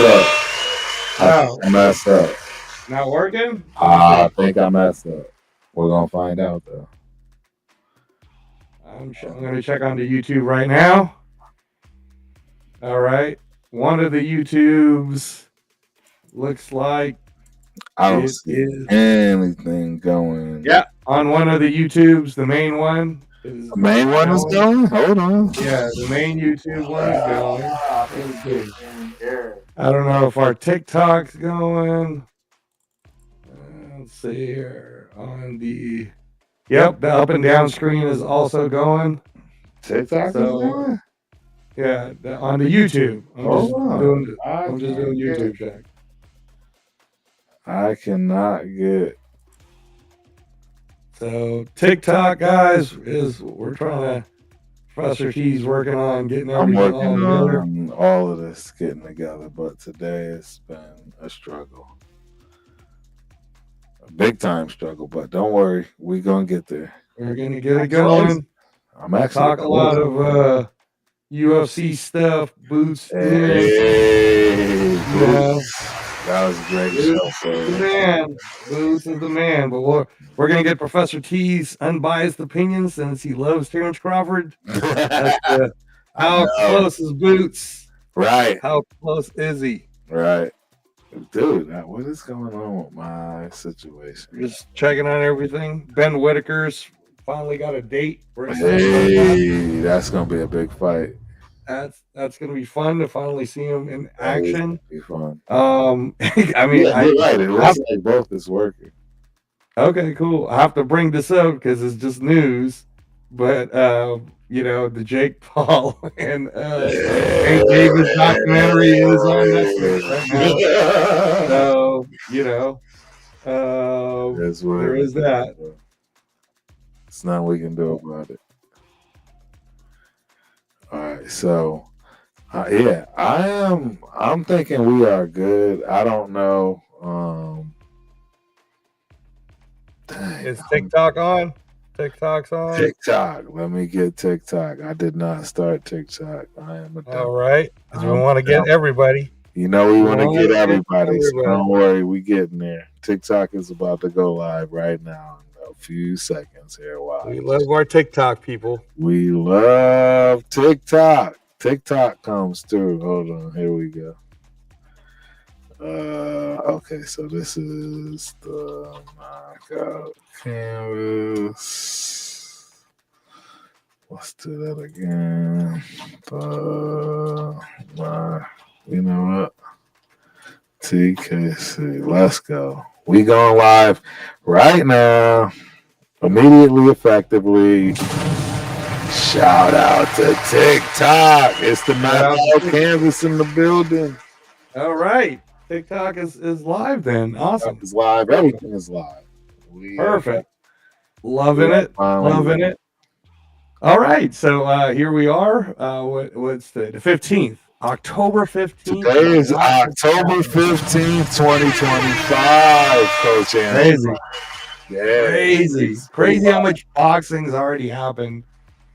messed up. Oh, I messed up. not working? Let me I see. think I messed up. We're gonna find out though. I'm going to check on the YouTube right now. All right. One of the YouTubes looks like I don't it see is. anything going. Yeah. On one of the YouTubes, the main one is The main one is going. going. Hold on. Yeah, the main YouTube one is going. Let's see. I don't know if our TikTok's going. Let's see here. On the. Yep, the up and down screen is also going. TikTok is So going. yeah, on the YouTube. Hold on. I'm just doing YouTube check. I cannot get. So TikTok guys is we're trying to Professor T's working on getting I'm everything all working together. on all of this getting together, but today it's been a struggle, a big time struggle. But don't worry, we gonna get there. We're gonna get it going. I'm actually Talk a lot of UFC stuff, Boots. Hey, Yeah. that was a great Boots show. is the man. Boots is the man. But we're gonna get Professor T's unbiased opinions since he loves Terrence Crawford. How close is Boots? Right. How close is he? Right. Dude, what is going on with my situation? Just checking on everything. Ben Whitaker's finally got a date. Hey, that's gonna be a big fight. That's gonna be fun to finally see him in action. Be fun. I mean, you're right. It looks like both is working. Okay, cool. I have to bring this up because it's just news. But you know, the Jake Paul and Hank Davis documentary is on Netflix right now. So, you know, there is that. It's nothing we can do about it. All right, so yeah, I'm thinking we are good. I don't know. Is TikTok on? TikTok's on. TikTok. Let me get TikTok. I did not start TikTok. I am a dumb. All right. Because we want to get everybody. You know we want to get everybody. So don't worry, we getting there. TikTok is about to go live right now in a few seconds here. Wow. We love our TikTok people. We love TikTok. TikTok comes through. Hold on. Here we go. Okay, so this is the knockout canvas. Let's do that again. You know what? TKC. Let's go. We going live right now. Immediately, effectively. Shout out to TikTok. It's the knockout canvas in the building. All right. TikTok is live then. Awesome. It's live. Everything is live. Perfect. Loving it. Loving it. All right. So here we are. What's the 15th? October 15th. Today is October 15th, 2025, Coach Aaron. Crazy. Crazy how much boxing's already happened.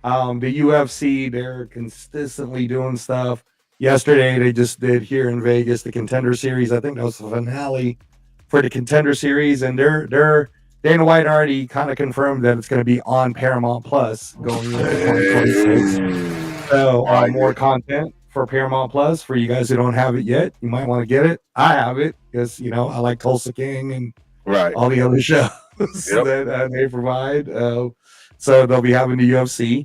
The UFC, they're consistently doing stuff. Yesterday, they just did here in Vegas the Contender Series. I think that was the finale for the Contender Series, and they're Dana White already kind of confirmed that it's going to be on Paramount Plus going into 2026. So more content for Paramount Plus for you guys who don't have it yet. You might want to get it. I have it because I like Tulsa King and all the other shows that they provide. So they'll be having the UFC.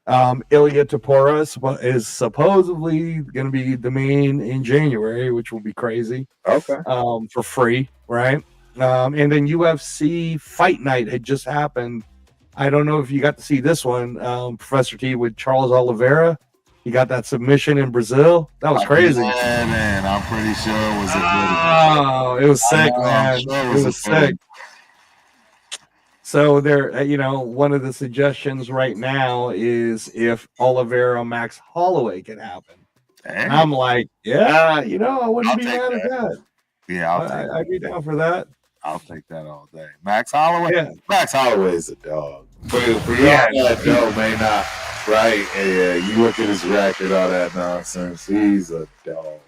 Ilya Tapora is supposedly going to be the main in January, which will be crazy. Okay. For free, right? And then UFC Fight Night had just happened. I don't know if you got to see this one, Professor T, with Charles Oliveira. He got that submission in Brazil. That was crazy. Yeah, man. I'm pretty sure it was a good one. Oh, it was sick, man. It was sick. So there, one of the suggestions right now is if Oliveira Max Holloway can happen. And I'm like, yeah, I wouldn't be mad at that. Yeah, I'd be down for that. I'll take that all day. Max Holloway? Yeah. Max Holloway is a dog. For y'all that know, may not, right? Yeah, you look at his record, all that nonsense. He's a dog.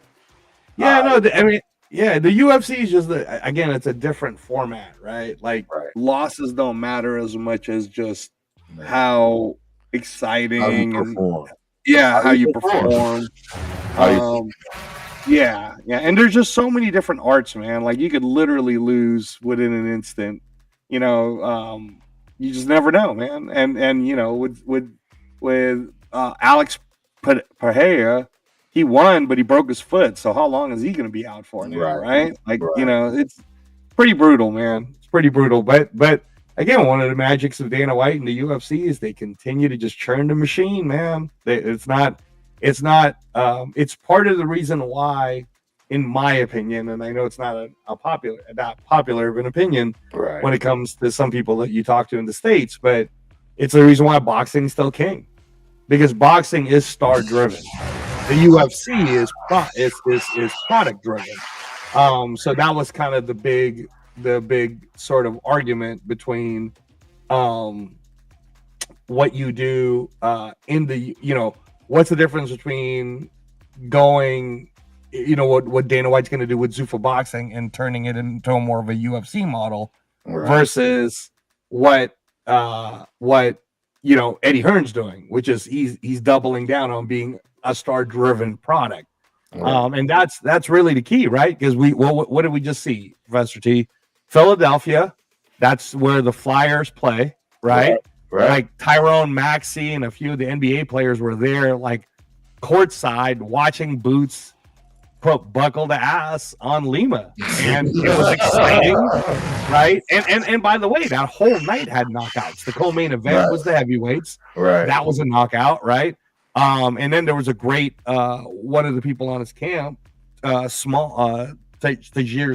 Yeah, no, I mean, yeah, the UFC is just again, it's a different format, right? Like losses don't matter as much as just how exciting and how you perform. Yeah, and there's just so many different arts, man. Like you could literally lose within an instant. You know, you just never know, man. And you know, with Alex Pereira, he won, but he broke his foot. So how long is he going to be out for now? Right? Like you know, it's pretty brutal, man. It's pretty brutal. But again, one of the magics of Dana White and the UFC is they continue to just churn the machine, man. It's part of the reason why, in my opinion, and I know it's not popular of an opinion when it comes to some people that you talk to in the States, but it's the reason why boxing's still king, because boxing is star driven. The UFC is product driven. So that was kind of the big sort of argument between what you do in the, you know, what's the difference between going, you know, what Dana White's going to do with Zuffa Boxing and turning it into more of a UFC model versus what you know Eddie Hearn's doing, which is he's doubling down on being a star driven product. And that's really the key, right? Because what did we just see, Professor T? Philadelphia, that's where the Flyers play, right? Like Tyrone Maxey and a few of the NBA players were there, like courtside, watching Boots buckle the ass on Lima, and it was exciting, right? And by the way, that whole night had knockouts. The co-main event was the heavyweights, that was a knockout, right? And then there was a great one of the people on his camp, Tajir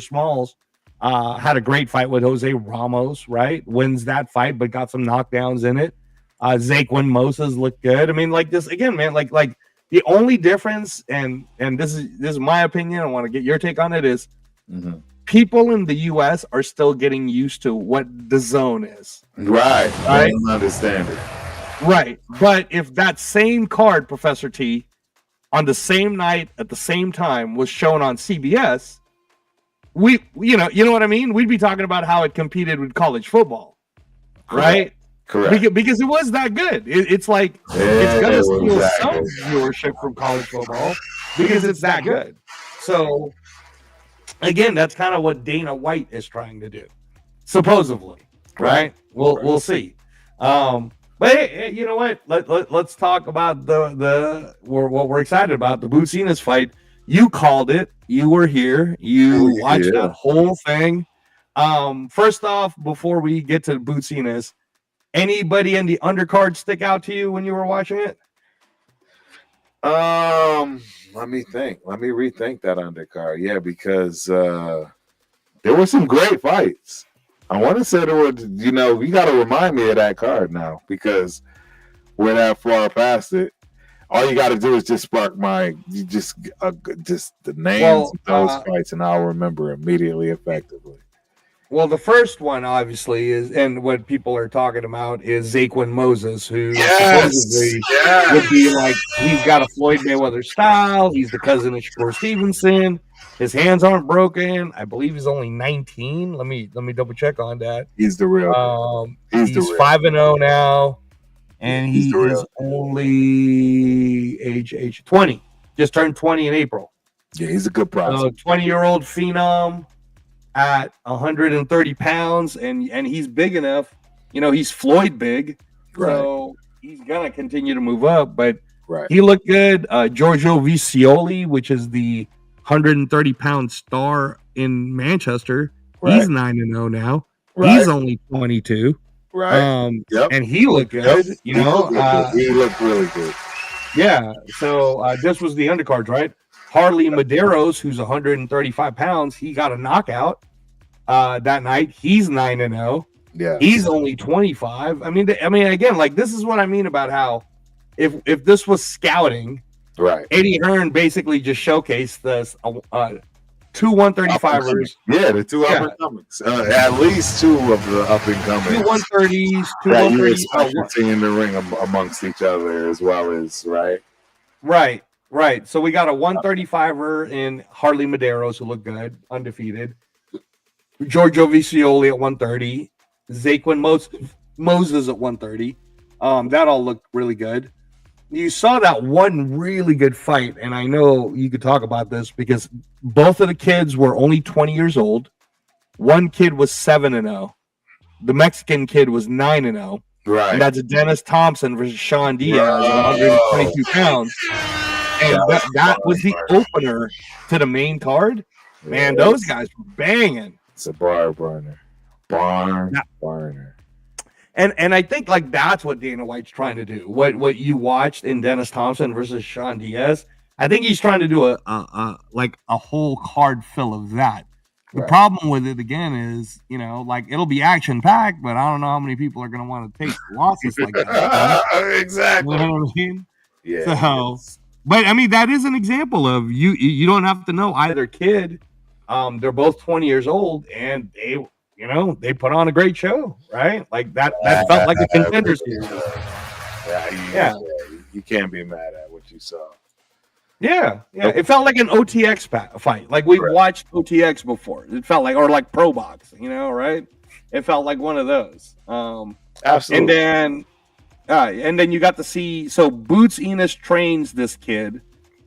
Smalls, had a great fight with Jose Ramos, right? Wins that fight, but got some knockdowns in it. Zaquin Moses looked good. I mean, like this again, man. Like the only difference, and this is my opinion. I want to get your take on it. Is people in the U.S. are still getting used to what the zone is. Right. I don't understand it. Right, but if that same card, Professor T, on the same night at the same time was shown on CBS, you know what I mean? We'd be talking about how it competed with college football, right? Correct. Because it was that good. It's like it's gonna steal some viewership from college football because it's that good. So again, that's kind of what Dana White is trying to do, supposedly, right? We'll see. But hey, you know what? Let's talk about what we're excited about, the Bucinas fight. You called it. You were here. You watched that whole thing. First off, before we get to Bucinas, anybody in the undercard stick out to you when you were watching it? Let me think. Let me rethink that undercard. Yeah, because there were some great fights. I want to say there were, you know, you got to remind me of that card now because we're that far past it. All you got to do is just spark just the names of those fights, and I'll remember immediately, effectively. Well, the first one obviously is, and what people are talking about is Zaquin Moses, who supposedly would be like, he's got a Floyd Mayweather style. He's the cousin of Shakur Stevenson. His hands aren't broken. I believe he's only 19. Let me double check on that. He's the real. He's 5-0 now, and he is only age 20. Just turned 20 in April. Yeah, he's a good prospect. 20-year-old phenom at 130 pounds, and he's big enough. You know, he's Floyd big, so he's gonna continue to move up. But he looked good. Giorgio Visioli, which is the 130-pound star in Manchester, he's 9-0 now. He's only 22. And he looked good. You know, he looked really good. Yeah. So this was the undercards, right? Harley Medeiros, who's 135 pounds, he got a knockout that night. He's 9-0. Yeah. He's only 25. I mean, again, like this is what I mean about how if this was scouting. Eddie Hearn basically just showcased this two 135ers. Yeah, the two up and comings. At least two of the up and comings. Two 130s, two that you expect to see in the ring amongst each other as well as right. Right. So we got a 135er in Harley Medeiros, who looked good, undefeated. Giorgio Vicioli at 130. Zaquin Moses at 130. That all looked really good. You saw that one really good fight, and I know you could talk about this because both of the kids were only 20 years old. One kid was 7-0. The Mexican kid was 9-0. Right. And that's Dennis Thompson versus Sean Diaz at 122 pounds. And that was the opener to the main card. Man, those guys were banging. It's a barn burner. Burner. And I think like that's what Dana White's trying to do. What you watched in Dennis Thompson versus Sean Diaz, I think he's trying to do a whole card fill of that. The problem with it again is, like it'll be action packed, but I don't know how many people are going to want to take losses like that. Exactly. You know what I mean? Yeah. So, but I mean that is an example of you don't have to know either kid. They're both 20 years old, and they put on a great show, right? Like that felt like a contender series. Yeah. You can't be mad at what you saw. Yeah. It felt like an OTX fight. Like we've watched OTX before. It felt like, or like Pro Box, right? It felt like one of those. Absolutely. And then you got to see. So Boots Enos trains this kid.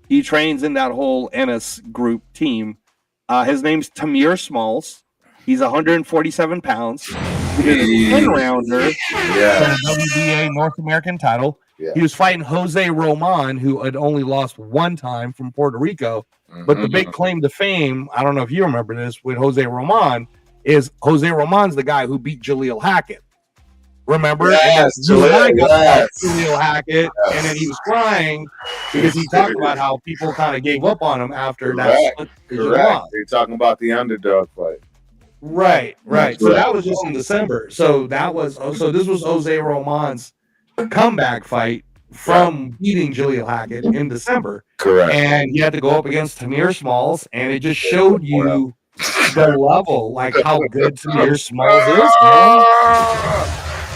He trains in that whole Ennis group team. His name's Tamir Smalls. He's 147 pounds. He's a 10-rounder for the WBA North American title. Yeah. He was fighting Jose Roman, who had only lost one time from Puerto Rico. Mm-hmm. But the big claim to fame, I don't know if you remember this, with Jose Roman, is Jose Roman's the guy who beat Jaleel Hackett. Remember? Yes, Jaleel Hackett, and then he was crying because he talked about how people kind of gave up on him after that split. Correct. You're talking about the underdog fight. Right. So that was just in December. So this was Jose Roman's comeback fight from beating Jaleel Hackett in December. Correct. And he had to go up against Tamir Smalls, and it just showed you the level, like how good Tamir Smalls is, man.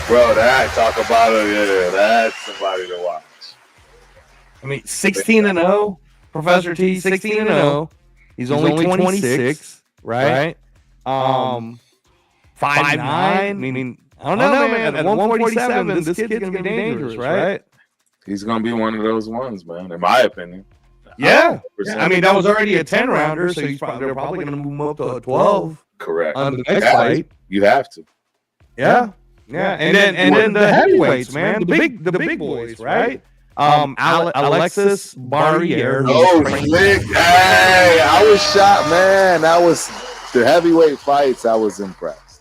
Bro, talk about it. Yeah, that's somebody to watch. I mean, 16-0, Professor T, 16-0. He's only 26, right? 5'9". I mean, I don't know, man. At 147, this kid's gonna be dangerous, right? He's gonna be one of those ones, man. In my opinion. Yeah. I mean, that was already a 10-rounder, so they're probably gonna move him up to a 12. Correct. On the next fight, you have to. Yeah. And then the heavyweights, man, the big boys, right? Alexis Barriere. Oh, slick! Hey, I was shocked, man. That was the heavyweight fights. I was impressed.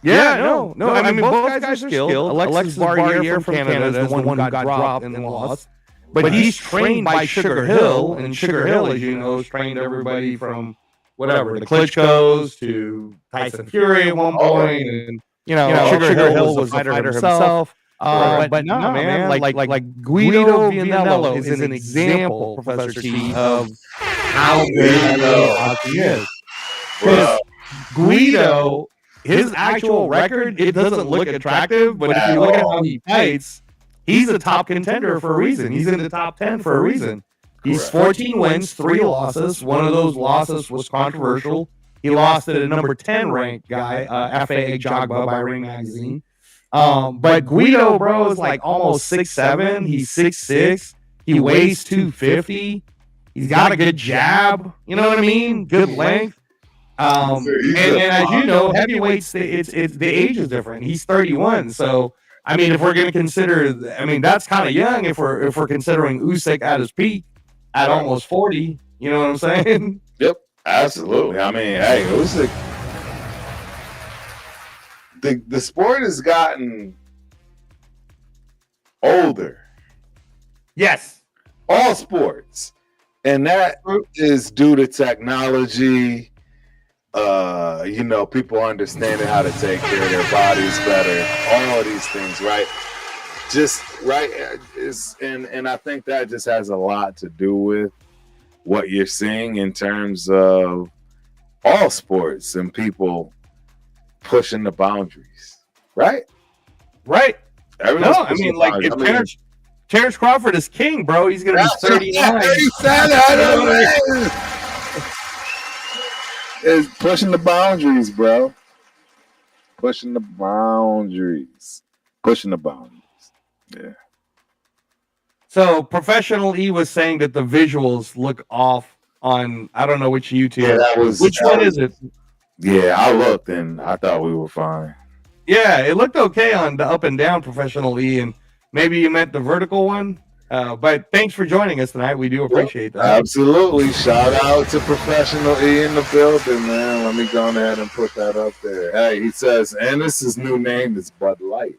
Yeah, no. I mean, both guys are skilled. Alexis Barriere from Canada is the one who got dropped and lost. But he's trained by Sugar Hill, and Sugar Hill, as you know, has trained everybody from whatever, the Klitschko's to Tyson Fury at one point, and Sugar Hill was a fighter himself. But no, man, like Guido Vianello is an example, Professor T, of how good he is. Because Guido, his actual record, it doesn't look attractive, but if you look at how he fights, he's a top contender for a reason. He's in the top 10 for a reason. He's 14 wins, 3 losses. One of those losses was controversial. He lost to the number 10 ranked guy, F.A. Jogba by Ring Magazine. But Guido, bro, is like almost 6'7". He's 6'6". He weighs 250. He's got a good jab. You know what I mean? Good length. And as you know, heavyweights, it's the age is different. He's 31. So, I mean, if we're going to consider, that's kind of young if we're considering Usyk at his peak at almost 40. You know what I'm saying? Yep, absolutely. I mean, hey, Usyk. The sport has gotten older. Yes. All sports. And that is due to technology, people understanding how to take care of their bodies better, all of these things, right? And I think that just has a lot to do with what you're seeing in terms of all sports and people pushing the boundaries, right? Right. If Terrence Crawford is king, bro. He's gonna be 39. Is pushing the boundaries, bro. Pushing the boundaries. Yeah. So Professional E was saying that the visuals look off on, I don't know which YouTube. Yeah, which one is it? Yeah, I looked and I thought we were fine. Yeah, it looked okay on the up and down Professional E, and maybe you meant the vertical one. But thanks for joining us tonight. We do appreciate that. Absolutely. Shout out to Professional E in the building, man. Let me go ahead and put that up there. Hey, he says, Ennis's new name is Bud Light.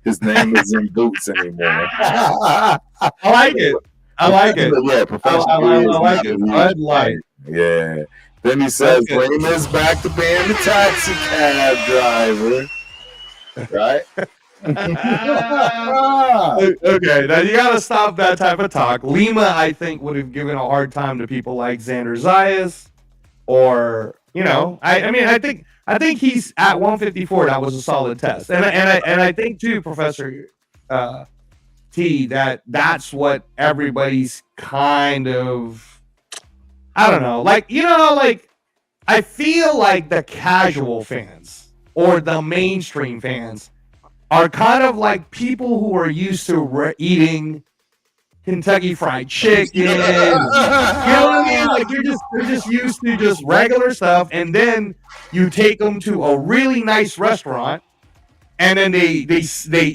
His name isn't Boots anymore. I like it. Yeah, Professional E. I like it. Bud Light. Yeah. Then he says, Raymond's back to being the taxi cab driver. Right? Okay, now you gotta stop that type of talk. Lima, I think, would have given a hard time to people like Xander Zayas, or I think he's at 154. That was a solid test, and I think too, Professor T, that's what everybody's kind of, I don't know, like I feel like the casual fans or the mainstream fans are kind of like people who are used to eating Kentucky Fried Chicken. You know what I mean? Like they're just used to just regular stuff, and then you take them to a really nice restaurant, and then they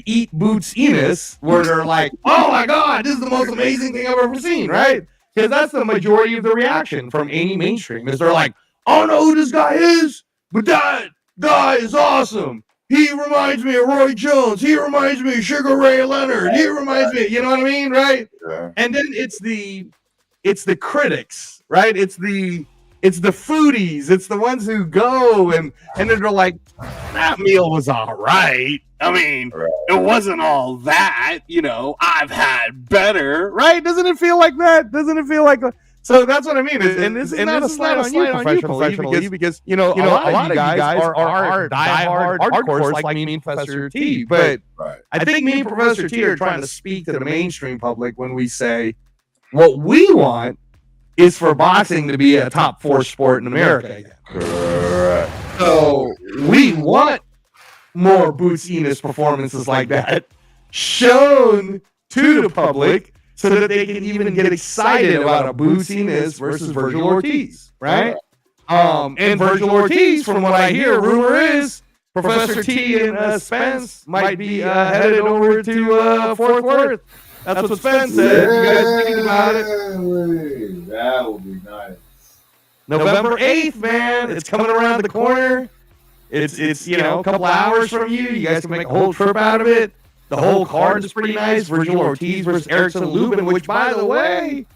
eat Boots Enos, where they're like, "Oh my God, this is the most amazing thing I've ever seen!" Right? Because that's the majority of the reaction from any mainstream is they're like, "I don't know who this guy is, but that guy is awesome. He reminds me of Roy Jones. He reminds me of Sugar Ray Leonard. He reminds me," you know what I mean, right? Yeah. And then it's the critics, right? It's the foodies. It's the ones who go and then they're like, "That meal was all right. I mean, it wasn't all that. I've had better, right? Doesn't it feel like that? Doesn't it feel like?" So that's what I mean. And this is not a slight on you, professionally, because a lot of you guys are diehard hardcores like me and Professor T. But I think me and Professor T are trying to speak to the mainstream public when we say what we want is for boxing to be a top 4 sport in America again. Correct. So we want more Boots Enos performances like that shown to the public, so that they can even get excited about a Boots Enos versus Virgil Ortiz, right? And Virgil Ortiz, from what I hear, rumor is Professor T and Spence might be headed over to Fort Worth. That's what Spence said. You guys thinking about it? That would be nice. November 8th, man. It's coming around the corner. It's a couple hours from you. You guys can make a whole trip out of it. The whole card is pretty nice. Virgil Ortiz versus Erickson Lubin, which, by the way,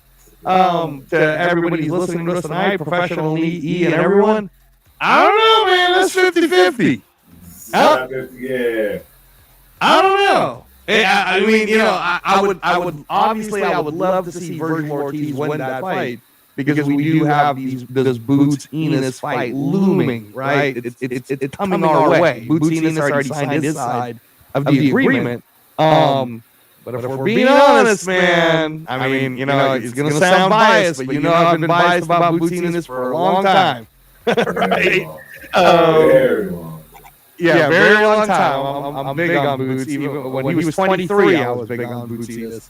to everybody who's listening to us tonight, Professional E and everyone, I don't know, man. That's 50-50. Yeah. I don't know. I mean, I would love to see Virgil Ortiz win that fight, because we do have this Boots Enos fight looming, right? It's coming our way. Boots Enos already signed his side of the agreement. But if we're being honest, man, I mean, it's gonna sound biased, but I've been biased about Boots Enos for a long time. Right? Very long. Yeah, very long time. I'm big on Boots. Even when he was 23, I was big on Boots Enos.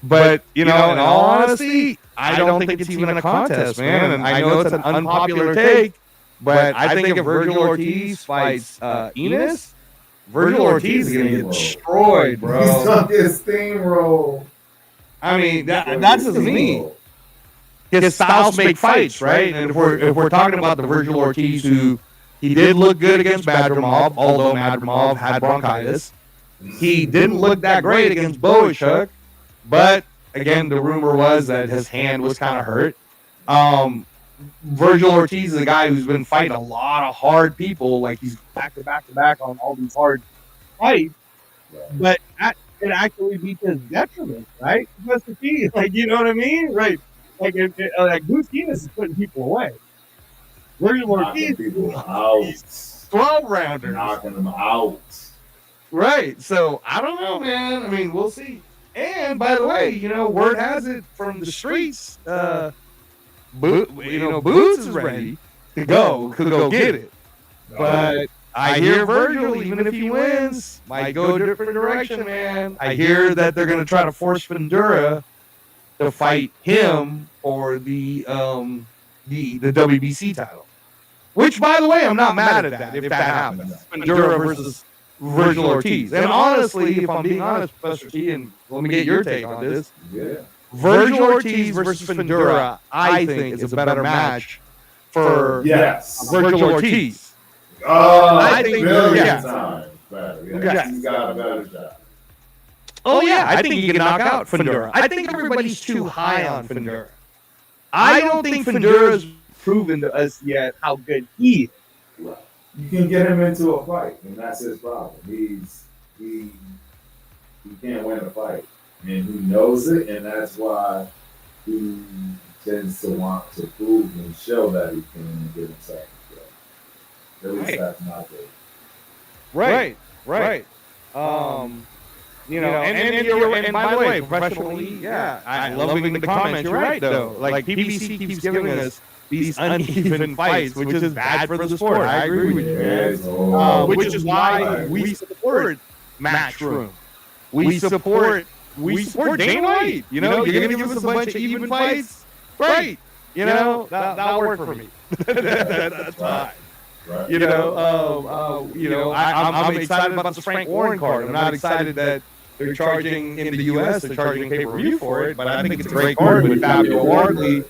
But in all honesty, I don't think it's even a contest, man. And I know it's an unpopular take, but I think if Virgil Ortiz fights Enos, Virgil Ortiz is gonna get destroyed, bro. He's gonna get steamrolled. I mean, that's just me. His styles make fights, right? And if we're talking about the Virgil Ortiz who he did look good against Madrimov, although Madrimov had bronchitis. He didn't look that great against Boishuk, but again, the rumor was that his hand was kind of hurt. Virgil Ortiz is a guy who's been fighting a lot of hard people. Like, he's back to back on all these hard fights. But it actually be to his detriment, right? That's the key. Like, you know what I mean? Right. Like, Boots Enos is putting people away. Virgil Ortiz is 12 rounders. Knocking them out. Right. So I don't know, man. I mean, we'll see. And by the way, word has it from the streets, Boots is ready to go get it. But I hear Virgil, even if he wins, might go a different direction, man. I hear that they're going to try to force Fundura to fight him for the WBC title. Which, by the way, I'm not mad at that if that happens. Fundura versus Virgil Ortiz. And honestly, if I'm being honest, Professor T, and let me get your take on this. Yeah. Virgil Ortiz versus Fundura, I think, is a better match for Virgil Ortiz. I think million times better. Yeah. He's got a better shot. Oh yeah, I think he can knock out Fundura. I think everybody's too high on Fundura. I don't think Fundura's proven to us yet how good he is. Right. You can get him into a fight, and that's his problem. He can't win a fight, and he knows it, and that's why he tends to want to prove and show that he can get himself. At least that's not good. Right. And by the way, professionally, I love the comments. You're right, though. Like PBC keeps giving us these uneven fights, which is bad for the sport. I agree with you, man. Which is why we support Matchroom. We support Dana White. You're gonna give us a bunch of even fights, right? That'll work for me. That's fine. Right. I'm excited about the Frank Warren card. I'm not excited that they're charging in the U.S. They're charging pay-per-view for it, but I think it's a great card with Fabio Wardley.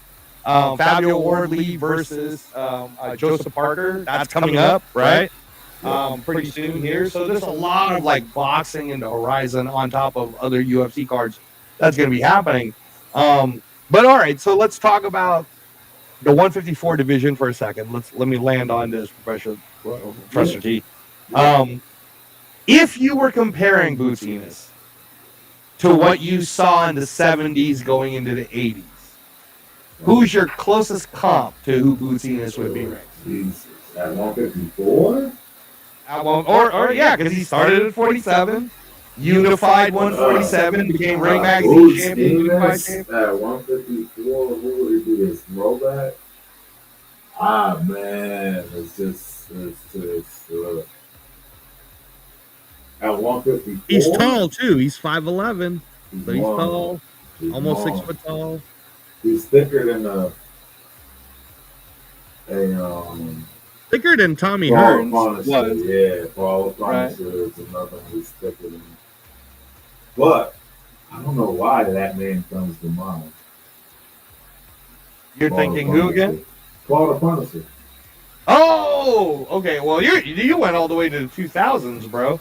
Fabio Wardley versus Joseph Parker. That's coming up, right? Pretty soon here. So there's a lot of boxing in the horizon on top of other UFC cards that's going to be happening. But all right, so let's talk about the 154 division for a second. Let me land on this, Professor T. If you were comparing Boots Ennis to what you saw in the 70s going into the 80s, who's your closest comp to who Boots Ennis would be? Jesus. At 154? Because he started at 47, unified 147, became Ring Magazine champion. Unified champion. At 154, who would he be? His throwback? Man, it's at 154. He's tall too. He's 5'11", but he's long. tall, He's almost long. 6 foot tall. He's thicker than Thicker than Tommy Paul Hearns Punisher. was. Yeah, Paul Punisher is another one who's thicker than him. But I don't know why that name comes to mind. You're Paul thinking the who Punisher. again? Paul the Punisher. Oh, okay. Well, you went all the way to the 2000s, bro.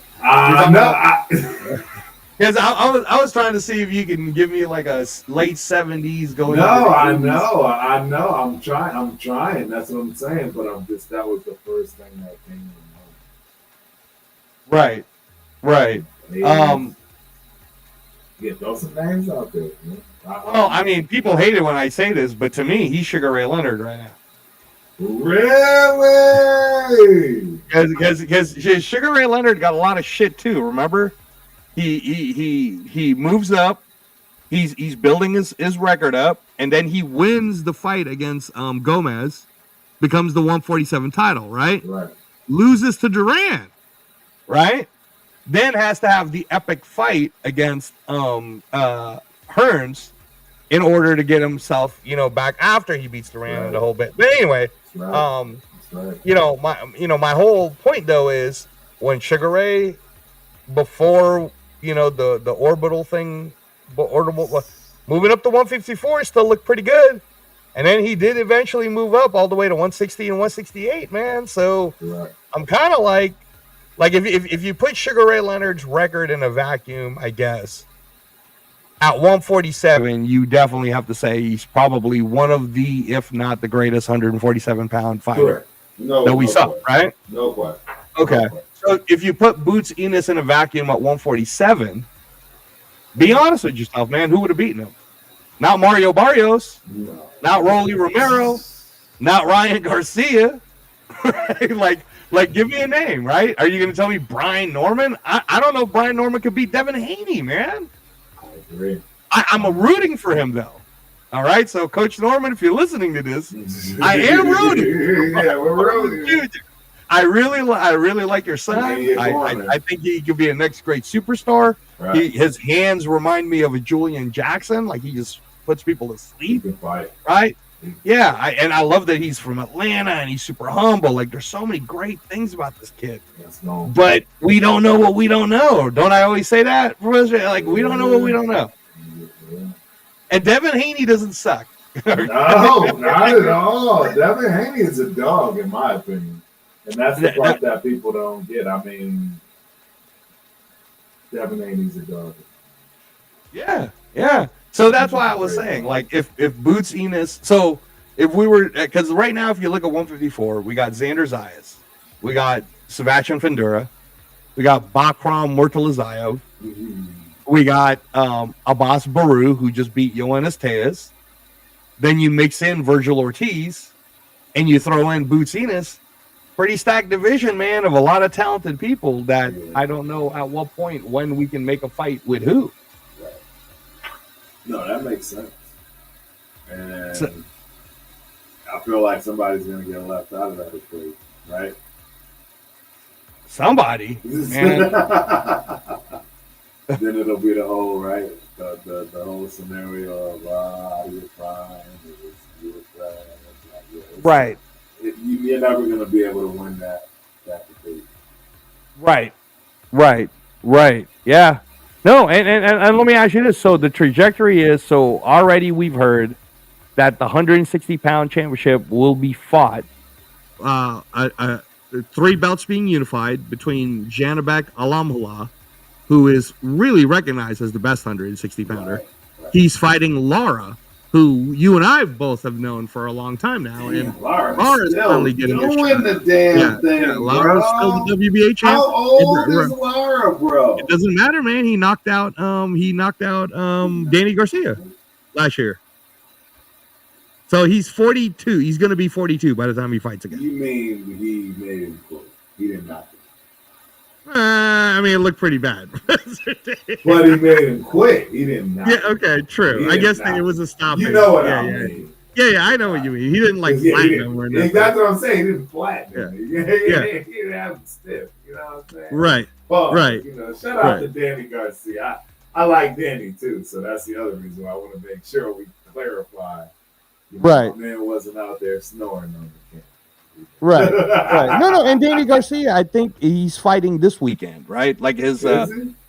Because I was trying to see if you can give me like a late 70s going. I know. I'm trying. That's what I'm saying. But that was the first thing that came to mind. Right. Yeah, throw some names out there. Man. Well, I mean, people hate it when I say this, but to me, he's Sugar Ray Leonard right now. Really? Because Sugar Ray Leonard got a lot of shit too. Remember, he moves up. He's building his record up, and then he wins the fight against Gomez, becomes the 147 title. Right. Loses to Duran. Right. Then has to have the epic fight against Hearns in order to get himself, back after he beats Duran and the whole bit. But anyway, my whole point though is when Sugar Ray, before the orbital thing, moving up to 154 still looked pretty good, and then he did eventually move up all the way to 160 and 168, man. So I'm kind of like if you put Sugar Ray Leonard's record in a vacuum, I guess at 147, you definitely have to say he's probably one of the, if not the greatest 147-pound fighter that we saw, right? No question. Okay. So if you put Boots Ennis in a vacuum at 147, be honest with yourself, man, who would have beaten him? Not Mario Barrios, not Rolly Romero, not Ryan Garcia. Right? Like, give me a name, right? Are you going to tell me Brian Norman? I don't know if Brian Norman could beat Devin Haney, man. I agree. I'm rooting for him, though. All right, so Coach Norman, if you're listening to this, I am rooting. Yeah, we're rooting. I really like your son. Yeah, I think he could be a next great superstar. Right. His hands remind me of a Julian Jackson. Like, he just puts people to He sleep, can fight. right? Yeah, and I love that he's from Atlanta and he's super humble. Like, there's so many great things about this kid. Let's go. But we don't know what we don't know. Don't I always say that, Professor? Like, we don't know what we don't know. And Devin Haney doesn't suck. No, not at all. Devin Haney is a dog, in my opinion. And that's the part that people don't get. I mean, Devin Haney's a dog. Yeah. So that's why I was saying, like, if Boots Enos, so if we were, because right now, if you look at 154, we got Xander Zayas, we got Sebastian Fendura, we got Bakram Murtalazayev, we got Abbas Baru, who just beat Yoenis Tejas. Then you mix in Virgil Ortiz, and you throw in Boots Enos. Pretty stacked division, man, of a lot of talented people that I don't know at what point when we can make a fight with who. Right. No, that makes sense. And So- I feel like somebody's going to get left out of that equation, right? Somebody, man. Then it'll be the whole, right? The whole scenario of, you're fine. You're fine. Right. You're never going to be able to win that debate. Right. Yeah. No, and let me ask you this. So the trajectory is, so already we've heard that the 160-pound championship will be fought. 3 belts being unified between Janabek Alamhullah, who is really recognized as the best 160-pounder. Right. He's fighting Lara, who you and I both have known for a long time now. And Lara's still finally getting his doing shot. the damn thing, Lara's bro. still the WBA champ. How old is Lara, bro? It doesn't matter, man. He knocked out Danny Garcia last year. So he's 42. He's going to be 42 by the time he fights again. You mean he made him close? He did not. I mean, it looked pretty bad. But he made him quit. He didn't knock Yeah, him. okay, true. He I guess didn't knock it was a stop. You know what yeah, I yeah. mean. Yeah, I know what you mean. He didn't like Yeah, flatten him or nothing. That's what I'm saying. He didn't flatten him. Yeah. He didn't have him stiff. You know what I'm saying? Right. But, Right. You know, shout out to Danny Garcia. I like Danny too, so that's the other reason why I want to make sure we clarify. You know, Right. my man wasn't out there snoring on the camp. Right. No, and Danny Garcia, I think he's fighting this weekend, right? Like his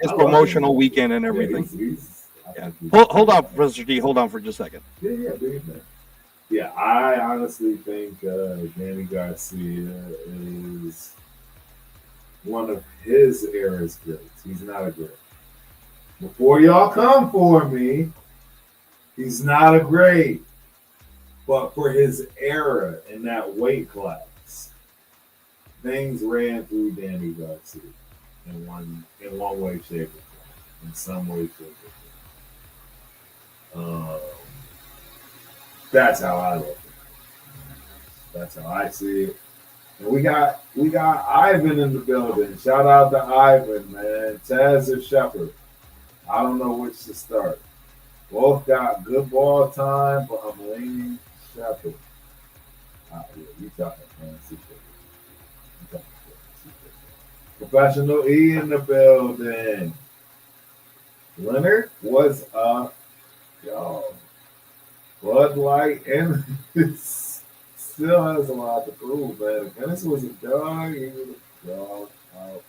promotional weekend and everything. Yeah. Hold on, Professor D. Hold on for just a second. Yeah, I honestly think Danny Garcia is one of his era's greats. He's not a great. Before y'all come for me, he's not a great. But for his era in that weight class, things ran through Danny Garcia in one way, shape, or form. In some way, shape, or form. That's how I look at it. That's how I see it. And we got Ivan in the building. Shout out to Ivan, man. Taz or Shepard. I don't know which to start. Both got good ball time, but I'm leaning Shepard. You talking fancy. Professional E in the building. Leonard, what's up, y'all? Bud Light and still has a lot to prove, man. If Dennis was a dog, he would have dog out.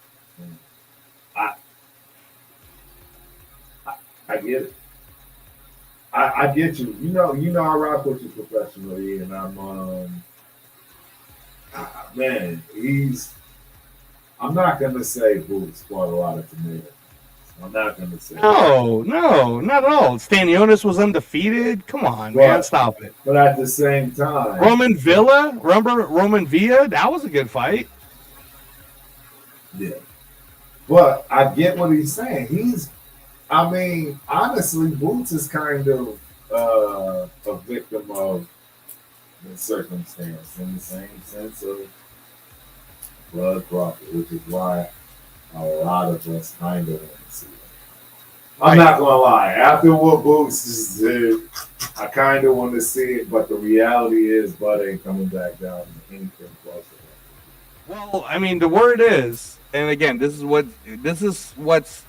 I get it. I get you. You know I rock with you professionally, and I'm man, I'm not gonna say Boots bought a lot of tomatoes. I'm not gonna say No, not at all. Stanionis was undefeated. Come on, man, stop it. But at the same time, Roman Villa, remember Roman Villa? That was a good fight. Yeah. But I get what he's saying. I mean, honestly, Boots is kind of a victim of the circumstance in the same sense of Bud Crawford, which is why a lot of us kind of want to see it. I'm not gonna lie. After what Boots just did, I kind of want to see it, but the reality is, Bud ain't coming back down to anything close to that. Well, I mean, the word is, and again, this is what's,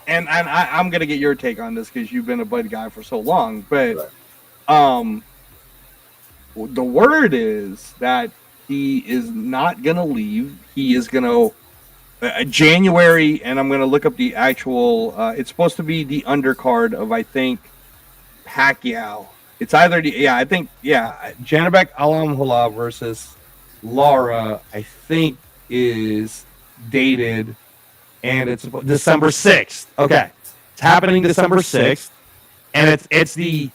and I'm gonna get your take on this because you've been a Bud guy for so long, but the word is that he is not gonna leave. He is gonna January, and I'm gonna look up the actual. It's supposed to be the undercard of, I think, Pacquiao. It's either Janabek Alamhula versus Lara, I think, is dated, and it's December 6th. Okay, it's happening December 6th, and it's the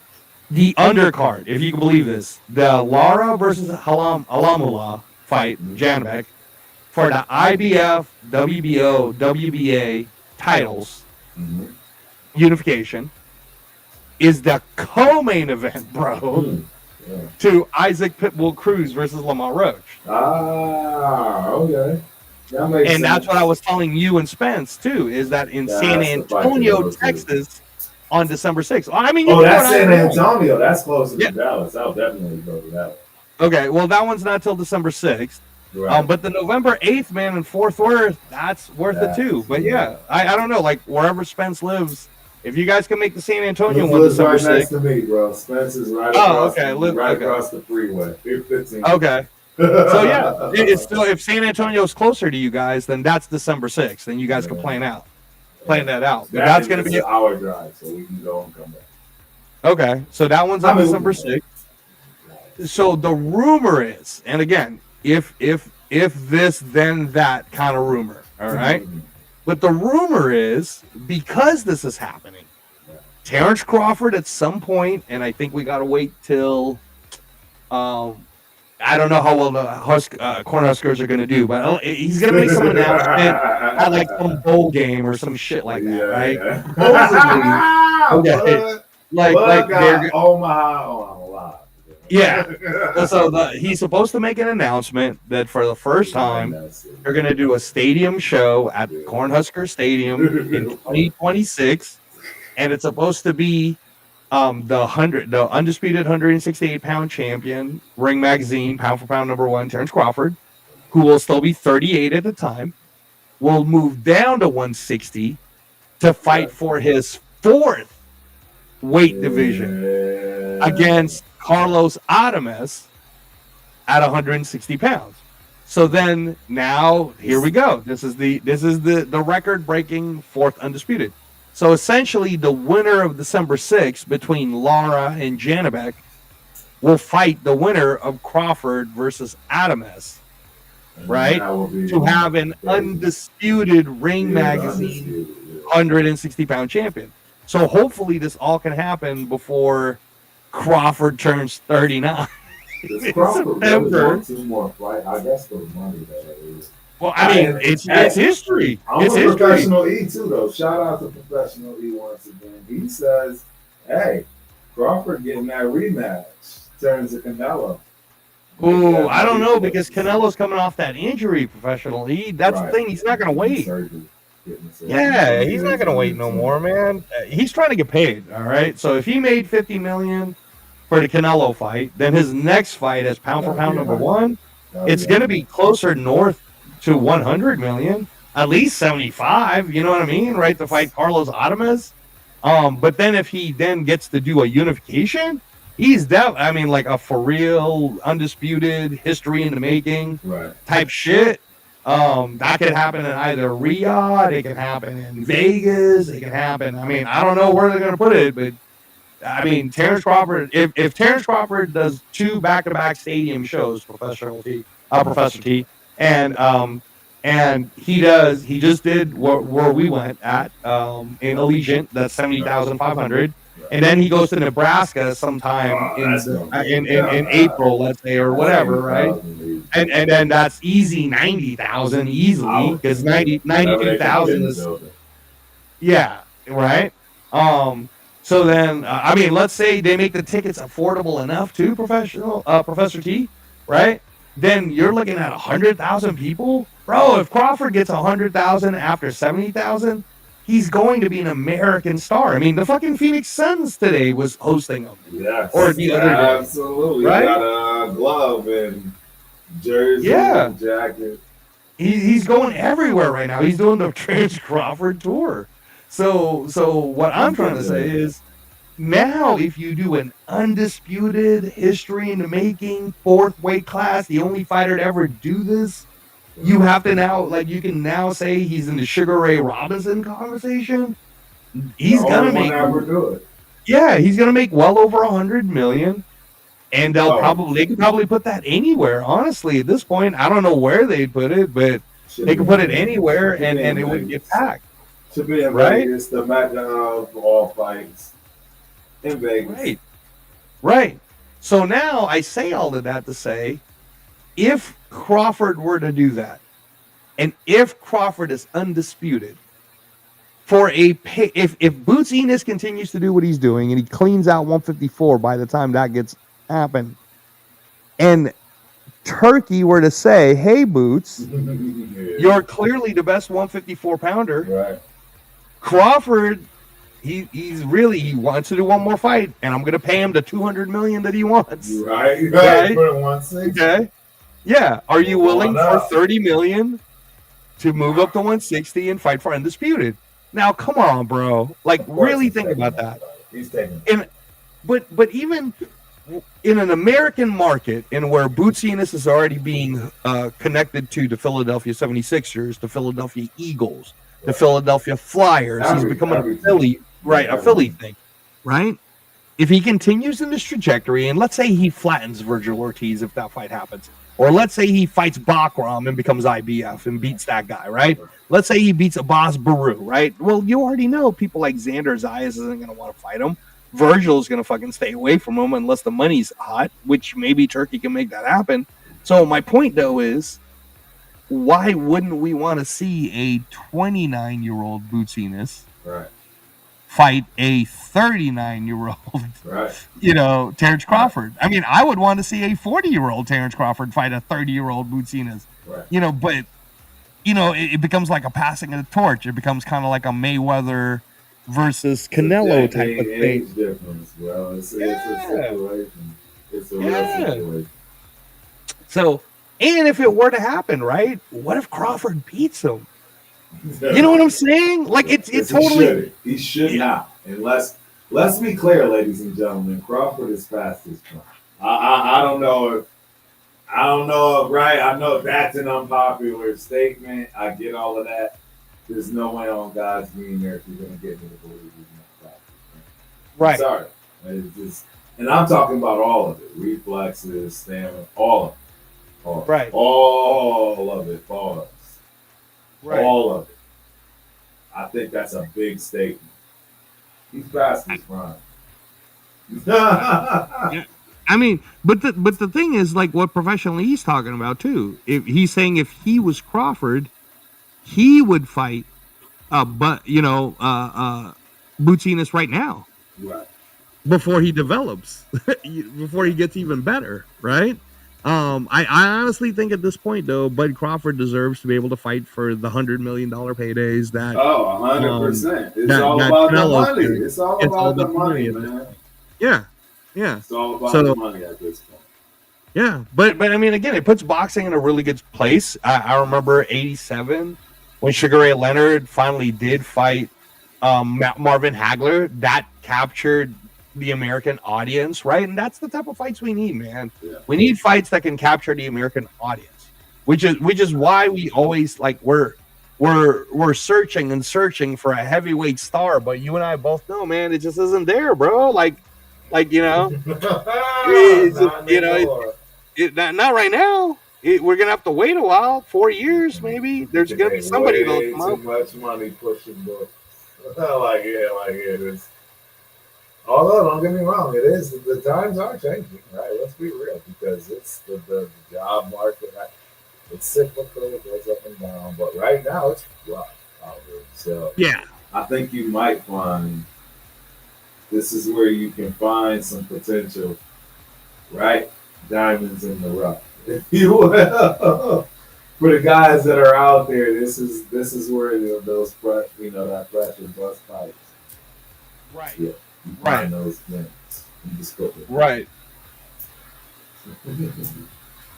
undercard, if you can believe this. The Lara versus Alamhula fight, Janabek, for the IBF, WBO, WBA titles, unification, is the co-main event, bro, to Isaac Pitbull Cruz versus Lamar Roach. Okay. That makes sense. That's what I was telling you and Spence, too, is that in San Antonio, Texas, on December 6th. I mean, that's San Antonio. That's closer to Dallas. I'll definitely go to that one. Okay, well, that one's not till December 6th. Right. But the November 8th, man, in Fort Worth, that's worth it too. But yeah, I don't know, like wherever Spence lives, if you guys can make the San Antonio one December 6th. Right next to me, bro. Spence is right across, across the freeway. Okay. So yeah, it's still, if San Antonio is closer to you guys, then that's December 6th, and you guys can plan that out. But that's going to be an hour drive, so we can go and come back. Okay, so that one's on December 6th. So the rumor is, and again, if this, then that kind of rumor, all right? But the rumor is, because this is happening, Terrence Crawford at some point, and I think we got to wait till, I don't know how well the Cornhuskers are going to do, but he's going to make some announcement at like some bowl game or some shit like that, right? Like Omaha. Yeah. So he's supposed to make an announcement that for the first time, they're going to do a stadium show at Cornhusker Stadium in 2026, and it's supposed to be the undisputed 168-pound champion, Ring Magazine, pound for pound number one, Terrence Crawford, who will still be 38 at the time, will move down to 160 to fight for his fourth weight division against Carlos Adames at 160 pounds. So then now here we go. This is the record-breaking fourth undisputed. So essentially, the winner of December 6th between Lara and Janabek will fight the winner of Crawford versus Adames, right? To have an undisputed Ring Magazine 160-pound champion. So hopefully this all can happen before Crawford turns 39. Does Crawford really want two more fights? I guess for the money that is. Well, I mean, it's history. It's history. Professional E too, though. Shout out to Professional E once again. He says, "Hey, Crawford getting that rematch turns to Canelo." Ooh, I don't know, because Canelo's coming off that injury. Professional E. That's the thing. He's not going to wait. Yeah, he's not going to wait no more, man. He's trying to get paid. All right. So if he made $50 million for the Canelo fight, then his next fight as pound for pound number one, it's going to be closer north to 100 million, at least 75. You know what I mean, right? To fight Carlos Adames. But then if he then gets to do a unification, he's I mean, like a for real, undisputed, history in the making type shit. That could happen in either Riyadh, it can happen in Vegas, it can happen. I mean, I don't know where they're going to put it, but I mean, Terrence Crawford, if Terrence Crawford does 2 back-to-back stadium shows, Professor T, and he just did where we went at in Allegiant, that's 70,500, and then he goes to Nebraska sometime in April, let's say, or whatever, right? And then that's easy 90,000 easily, because 92,000 is right. So then, I mean, let's say they make the tickets affordable enough to Professor T, right? Then you're looking at 100,000 people, bro, if Crawford gets 100,000 after 70,000, he's going to be an American star. I mean, the fucking Phoenix Suns today was hosting him. Yes. Or the other day. Absolutely. Right? He got a glove and jersey and jacket. He's going everywhere right now. He's doing the Terrence Crawford tour. So what I'm trying to say is, now if you do an undisputed history in the making 4th weight class, the only fighter to ever do this, you have to now, like, you can now say he's in the Sugar Ray Robinson conversation. He's gonna make ever do it. Yeah, he's gonna make well over 100 million. And they could probably put that anywhere. Honestly, at this point, I don't know where they'd put it, but they could put it anywhere, and it would get packed. Should be in Vegas, the mecca of all fights in Vegas. Right. So now I say all of that to say, if Crawford were to do that, and if Crawford is undisputed, if Boots Ennis continues to do what he's doing and he cleans out 154 by the time that gets happen, and Turkey were to say, hey, Boots, you're clearly the best 154 pounder. Right. Crawford, he wants to do one more fight, and I'm going to pay him the 200 million that he wants. Right. Okay. Yeah. Are you willing for 30 million to move up to 160 and fight for undisputed? Now, come on, bro. Like, really think about that. He's taking it. But even in an American market, in where Boots Ennis is already being connected to the Philadelphia 76ers, the Philadelphia Eagles, the Philadelphia Flyers, he's becoming a Philly thing, right? If he continues in this trajectory, and let's say he flattens Virgil Ortiz if that fight happens, or let's say he fights Bakram and becomes IBF and beats that guy, right? Let's say he beats Abbas Baru, right? Well, you already know people like Xander Zayas isn't going to want to fight him. Virgil's going to fucking stay away from him unless the money's hot, which maybe Turkey can make that happen. So my point, though, is why wouldn't we want to see a 29-year-old Boots Ennis fight a 39-year-old, Terrence Crawford? I mean, I would want to see a 40-year-old Terrence Crawford fight a 30-year-old Boots Ennis. But it becomes like a passing of the torch. It becomes kind of like a Mayweather versus Canelo type of thing. Age difference, bro. It's a situation. It's a real situation. So, and if it were to happen, right? What if Crawford beats him? You know what I'm saying? Like, it's totally. He should not. And let's be clear, ladies and gentlemen. Crawford is fast as fuck. I don't know if, right? I know that's an unpopular statement. I get all of that. There's no way on God's green earth you're going to get me to believe he's not fast. Right. Sorry. It's just, and I'm talking about all of it. Reflexes, stamina, all of it. Right. All of it. Pause. Right. All of it. I think that's a big statement. He's fast as prime. I mean, but the thing is, like, what professionally he's talking about too. If he's saying if he was Crawford, he would fight, Boots Ennis right now, right? Before he develops, before he gets even better, right? I honestly think at this point, though, Bud Crawford deserves to be able to fight for the $100 million paydays that. 100%. It's all about the money. It's all about the money, man. Yeah. It's all about the money at this point. Yeah, but I mean, again, it puts boxing in a really good place. I remember '87 when Sugar Ray Leonard finally did fight Marvin Hagler. That captured the American audience, right? And that's the type of fights we need, man. Yeah. We need fights that can capture the American audience, which is why we always we're searching for a heavyweight star. But you and I both know, man, it just isn't there, bro. Not right now. We're gonna have to wait a while, 4 years maybe. There's gonna be somebody that'll come out. Too much money pushing books. Like it is. Although, don't get me wrong, it is. The times are changing, right? Let's be real, because it's the job market. It's cyclical, it goes up and down. But right now, it's rough out here. So yeah, I think you might find this is where you can find some potential, right? Diamonds in the rough, if you will. for the guys that are out there, this is where those that pressure bust fights. Right. Yeah, you find those things. You just go with it. Right.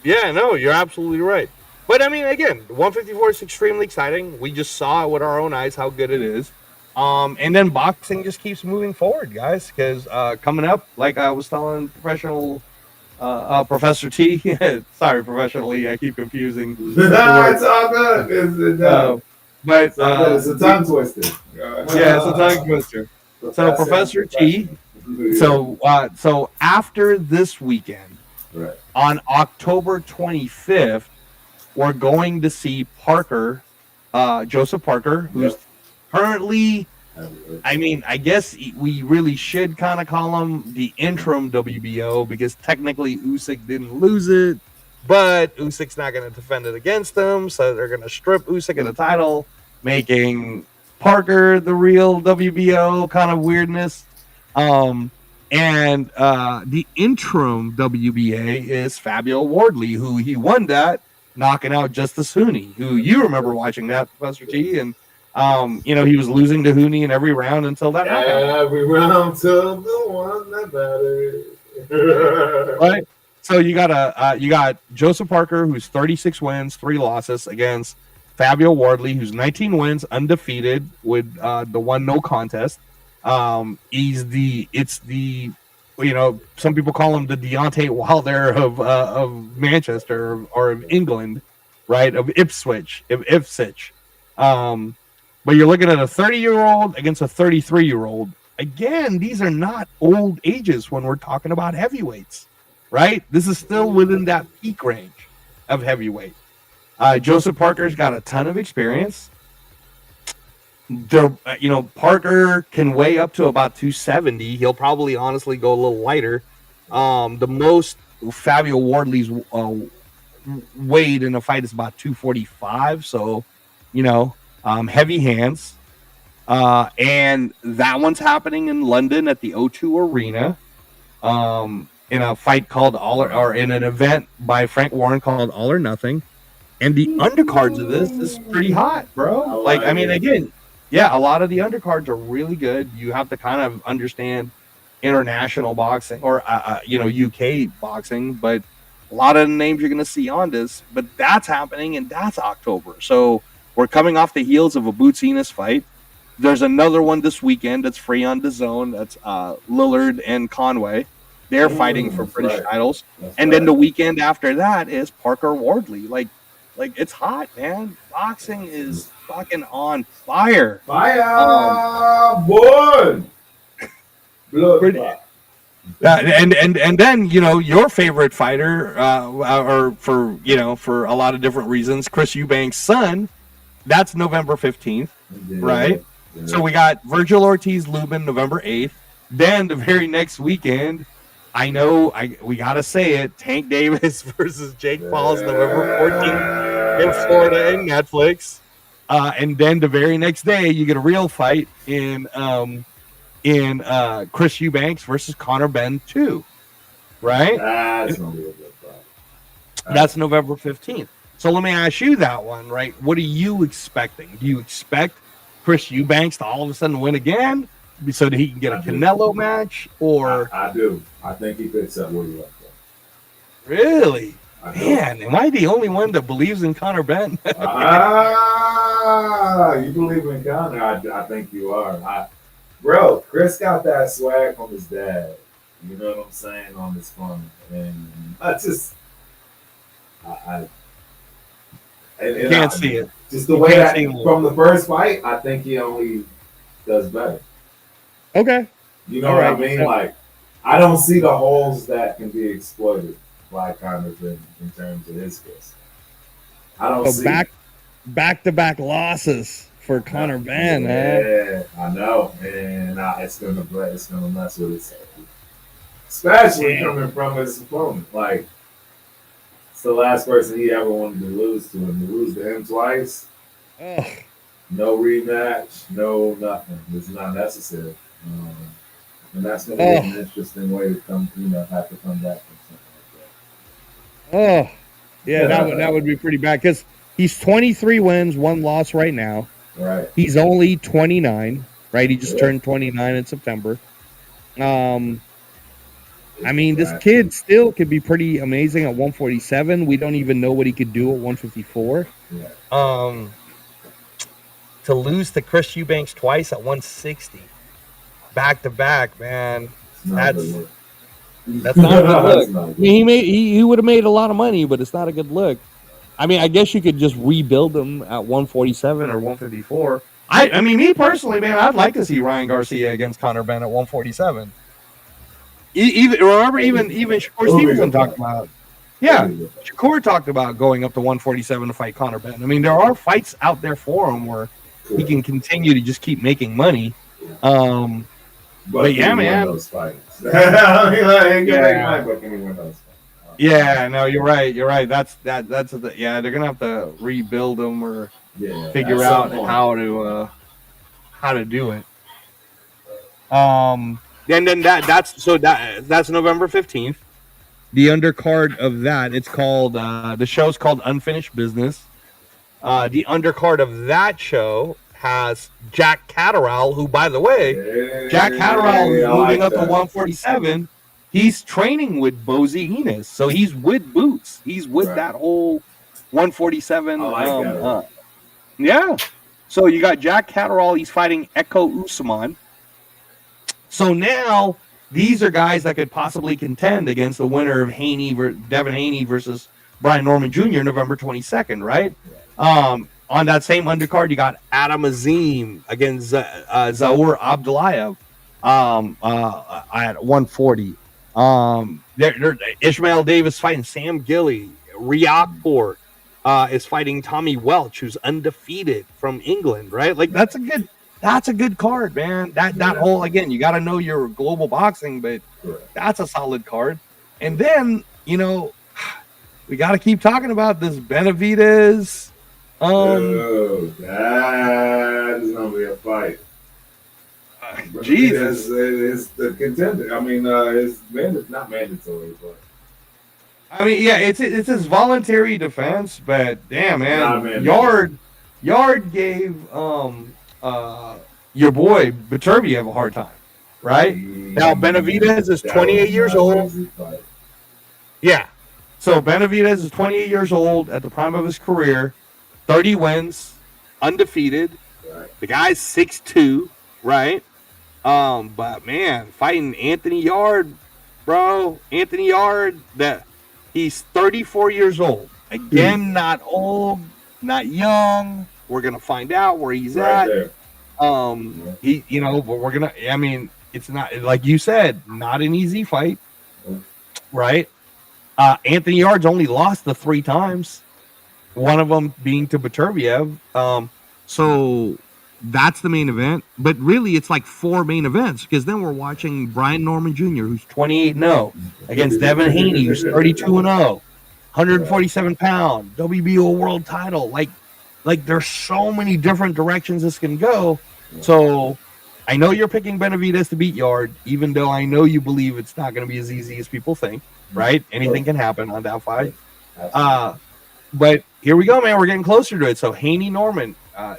Yeah, no, you're absolutely right. But I mean, again, 154 is extremely exciting. We just saw it with our own eyes how good it is. And then boxing just keeps moving forward, guys. Because coming up, like I was telling Professor T, sorry, professionally, I keep confusing. It's all good. But it's a tongue twister. Yeah, it's a tongue twister. So Professor T. So after this weekend, right, on October 25th, we're going to see Parker, Joseph Parker, who's currently, I mean, I guess we really should kind of call him the interim WBO because technically Usyk didn't lose it, but Usyk's not going to defend it against him, so they're going to strip Usyk of the title, making Parker the real WBO kind of weirdness. And the interim WBA is Fabio Wardley, who he won that, knocking out Justice Hooney, who you remember watching that, Professor T, and he was losing to Hooney in every round until that knockout. Every round till the one that matters. Right. So you got Joseph Parker, who's 36 wins, 3 losses, against Fabio Wardley, who's 19 wins, undefeated with the one no contest. Some people call him the Deontay Wilder of Manchester or of England, right? Of Ipswich. But you're looking at a 30-year-old against a 33-year-old. Again, these are not old ages when we're talking about heavyweights, right? This is still within that peak range of heavyweight. Joseph Parker's got a ton of experience. Parker can weigh up to about 270. He'll probably honestly go a little lighter. The most Fabio Wardley's weighed in a fight is about 245. So, heavy hands. And that one's happening in London at the O2 Arena. In a fight called in an event by Frank Warren called All or Nothing. And the undercards of this is pretty hot, bro. Again, yeah, a lot of the undercards are really good. You have to kind of understand international boxing or UK boxing, but a lot of the names you're going to see on this. But that's happening, and that's October. So we're coming off the heels of a Boots Ennis fight. There's another one this weekend that's free on DAZN. That's Lillard and Conway. They're fighting for British titles, and then the weekend after that is Parker Wardley. Like it's hot, man. Boxing is fucking on fire. Boy. And then your favorite fighter, or for a lot of different reasons, Chris Eubanks' son. That's November 15th, right? Yeah. So we got Virgil Ortiz Lubin November 8th. Then the very next weekend, we gotta say it, Tank Davis versus Jake Paul's November 14th in Florida and Netflix. And then the very next day, you get a real fight in Chris Eubanks versus Conor Benn 2, right? That's gonna be a good fight. That's November 15th. So let me ask you that one, right? What are you expecting? Do you expect Chris Eubanks to all of a sudden win again so that he can get a Canelo match? Or I do. I think he picks up where he left off. Really? Man, am I the only one that believes in Conor Benn? You believe in Conor? I think you are. Bro, Chris got that swag from his dad. You know what I'm saying? On this phone. And I can't see it. Just the way that from the first fight, I think he only does better. Okay. You know what I mean? Like, I don't see the holes that can be exploited by Conor in terms of his skills. I don't see back-to-back losses for Conor Benn. Yeah, I know, and it's gonna mess with his head, especially coming from his opponent. Like, it's the last person he ever wanted to lose to, and to lose to him twice. No rematch, no nothing. It's not necessary. And that's going to be an interesting way to have to come back from something like that. Yeah, that would be pretty bad. Because He's 23 wins, 1 loss right now. Right. He's only 29, right? He just Yeah. turned 29 in September. I mean, this kid still could be pretty amazing at 147. We don't even know what he could do at 154. Yeah. To lose to Chris Eubanks twice at 160, back to back, man. It's not That's- a good look. That's not a good That's look. not I good. mean, he would have made a lot of money, but it's not a good look. I mean, I guess you could just rebuild him at 147 or 154. I mean, me personally, man, I'd like to see Ryan Garcia against Conor Benn at 147. Even Shakur Stevenson talked about. Yeah, Shakur talked about going up to 147 to fight Conor Benn. I mean, there are fights out there for him where he can continue to just keep making money. But yeah, can he win man. those fights? I mean, like, he can Yeah. make money, but can he win those fights? Yeah, no, you're right. You're right. That's yeah. They're gonna have to rebuild them or Yeah, figure at some out point. how to do it. And then that's November 15th. The undercard of that, it's called the show's called Unfinished Business. The undercard of that show has Jack Catterall, who, by the way, Jack Catterall is I moving like up to that. 147. He's training with Bozy Enos, so he's with Boots. He's with Right. that whole 147. I like that. Yeah. So you got Jack Catterall. He's fighting Echo Usman. So now these are guys that could possibly contend against the winner of Devin Haney versus Brian Norman Jr. November 22nd, right? On that same undercard, you got Adam Azim against Zaur Abdullayev at 140. Ishmael Davis fighting Sam Gilly. Riakport is fighting Tommy Welch, who's undefeated from England, right? Like that's a good card, man. That whole, again, you got to know your global boxing, but that's a solid card. And then, we got to keep talking about this Benavidez. Dude, that is gonna be a fight. Jesus. It's the contender. I mean, it's not mandatory, but I mean, yeah, it's his voluntary defense, but damn, Nah, man, man. Yard gave your boy Beterbiev a hard time, right? Now, Benavidez is 28 years old. Yeah. So Benavidez is 28 years old at the prime of his career, 30 wins, undefeated. Right. The guy's 6'2", right? But man, fighting Anthony Yard, bro. Anthony Yard, that he's 34 years old. Again, not old, not young. We're gonna find out where he's Right at. there. But we're gonna. I mean, it's not like you said, not an easy fight, right? Anthony Yard's only lost the 3 times, one of them being to Beterbiev. So that's the main event. But really, it's like 4 main events because then we're watching Brian Norman Jr., who's 28-0, against Devin Haney, who's 32-0, 147 pound WBO world title. Like there's so many different directions this can go. So I know you're picking Benavidez to beat Yard, even though I know you believe it's not going to be as easy as people think, right? Anything can happen on that fight. But here we go, man. We're getting closer to it. So Haney Norman, are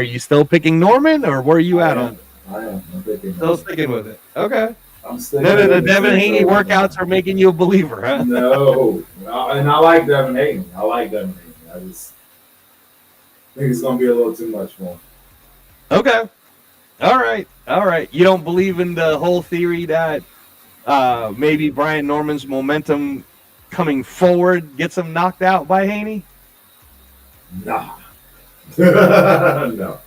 you still picking Norman, or where are you at on? I am. I'm picking. Still sticking with it. Okay. I'm sticking. The Devin Haney workouts are making you a believer, huh? No, and I like Devin Haney. I just think it's gonna be a little too much for him. Okay. All right. You don't believe in the whole theory that maybe Brian Norman's momentum coming forward gets him knocked out by Haney? Nah. No.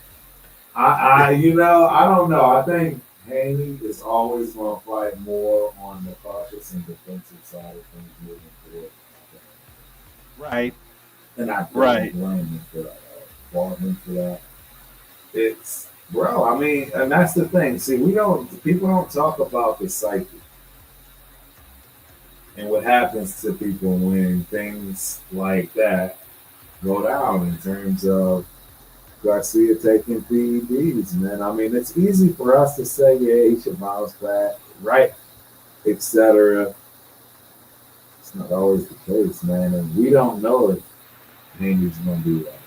I don't know. I think Haney is always going to fight more on the cautious and defensive side of things moving forward. Right. And I Right. don't blame him for that. Fault him for that. It's, bro, I mean, and that's the thing. See, people don't talk about the psyche and what happens to people when things like that go down in terms of Garcia taking PEDs, man. I mean, it's easy for us to say, yeah, he should bounce back, right, etc. It's not always the case, man, and we don't know if Haney's going to do that.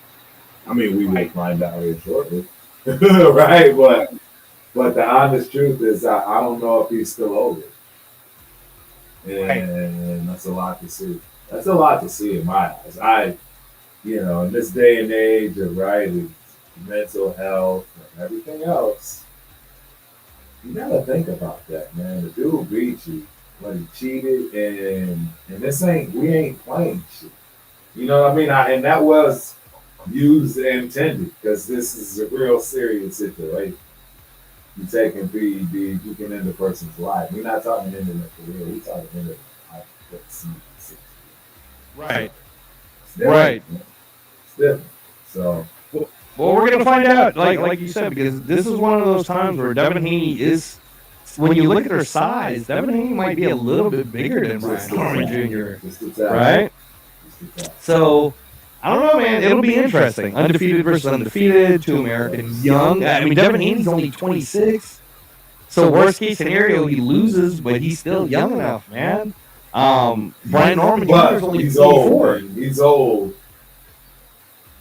I mean, we will find out here shortly, right? But the honest truth is, I don't know if he's still over. And that's a lot to see. That's a lot to see in my eyes. In this day and age of mental health and everything else, you gotta think about that, man. The dude beat you, but he cheated, and we ain't playing shit. You know what I mean? And that was used and intended because this is a real serious situation. You taking PEDs, you can end a person's life. We're not talking ending their career. We're talking ending their life. Right. Right. It's different. So. Well, we're gonna find out, like you said, because this is one of those times where Devin Haney is. When you look at her size, Devin Haney might be a little bit bigger than Brian Norman Jr. Right? So. I don't know, man. It'll be interesting. Undefeated versus undefeated, two Americans, young. I mean, Devin Haney's only 26. So worst case scenario, he loses, but he's still young enough, man. Brian Norman Jr. is only 24. He's old.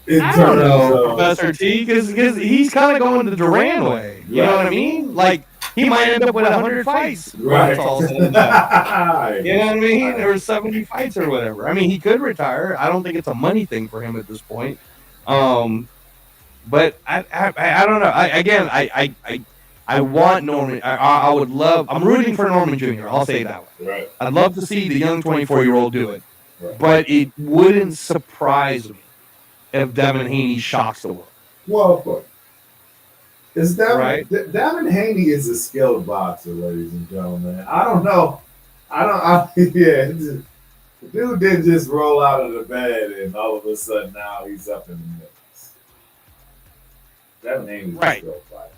I don't know, Professor T, because he's kind of going the Duran way. You know what I mean? Like, he might end up with 100 fights. Right. You know what I mean? Or 70 fights or whatever. I mean, he could retire. I don't think it's a money thing for him at this point. But I don't know. I want Norman. I would love. I'm rooting for Norman Jr. I'll say it that way. Right. I'd love to see the young 24-year-old do it. Right. But it wouldn't surprise me if Devin Haney shocks the world. Well, of course. Right. Devin Haney is a skilled boxer, ladies and gentlemen. I don't know. The dude didn't just roll out of the bed and all of a sudden now he's up in the mix. Devin Haney's a skilled fighter.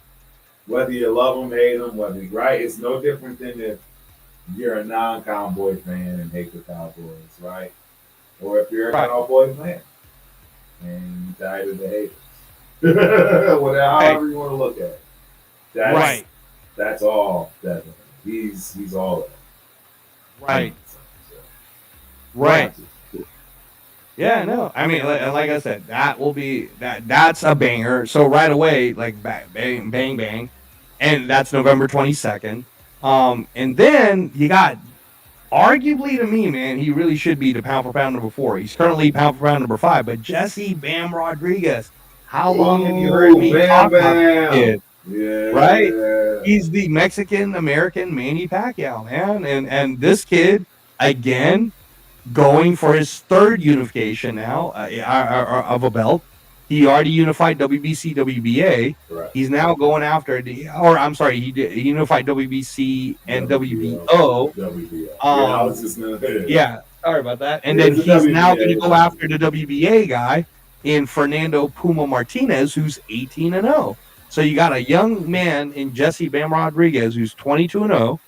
Whether you love him, hate him, it's no different than if you're a non-Cowboy fan and hate the Cowboys, right? Or if you're a Cowboy fan and you're tired of the haters. However you want to look at it. That's all Devin. He's all of it. Right. Yeah, no. I mean, like I said, that will be that's a banger. So right away, like bang, bang, bang, and that's November 22nd. And then you got, arguably to me, man, he really should be the pound for pound number 4. He's currently pound for pound number 5, but Jesse Bam Rodriguez. How long have you heard me talk about this kid? Yeah. Right? He's the Mexican-American Manny Pacquiao, man. And this kid, again, going for his third unification now of a belt. He already unified WBC, WBA. Right. He's now going after he unified WBC and WBO. Yeah, sorry about that. And then he's now going to go after the WBA guy in Fernando Puma Martinez, who's 18-0. So you got a young man in Jesse Bam Rodriguez who's 22-0.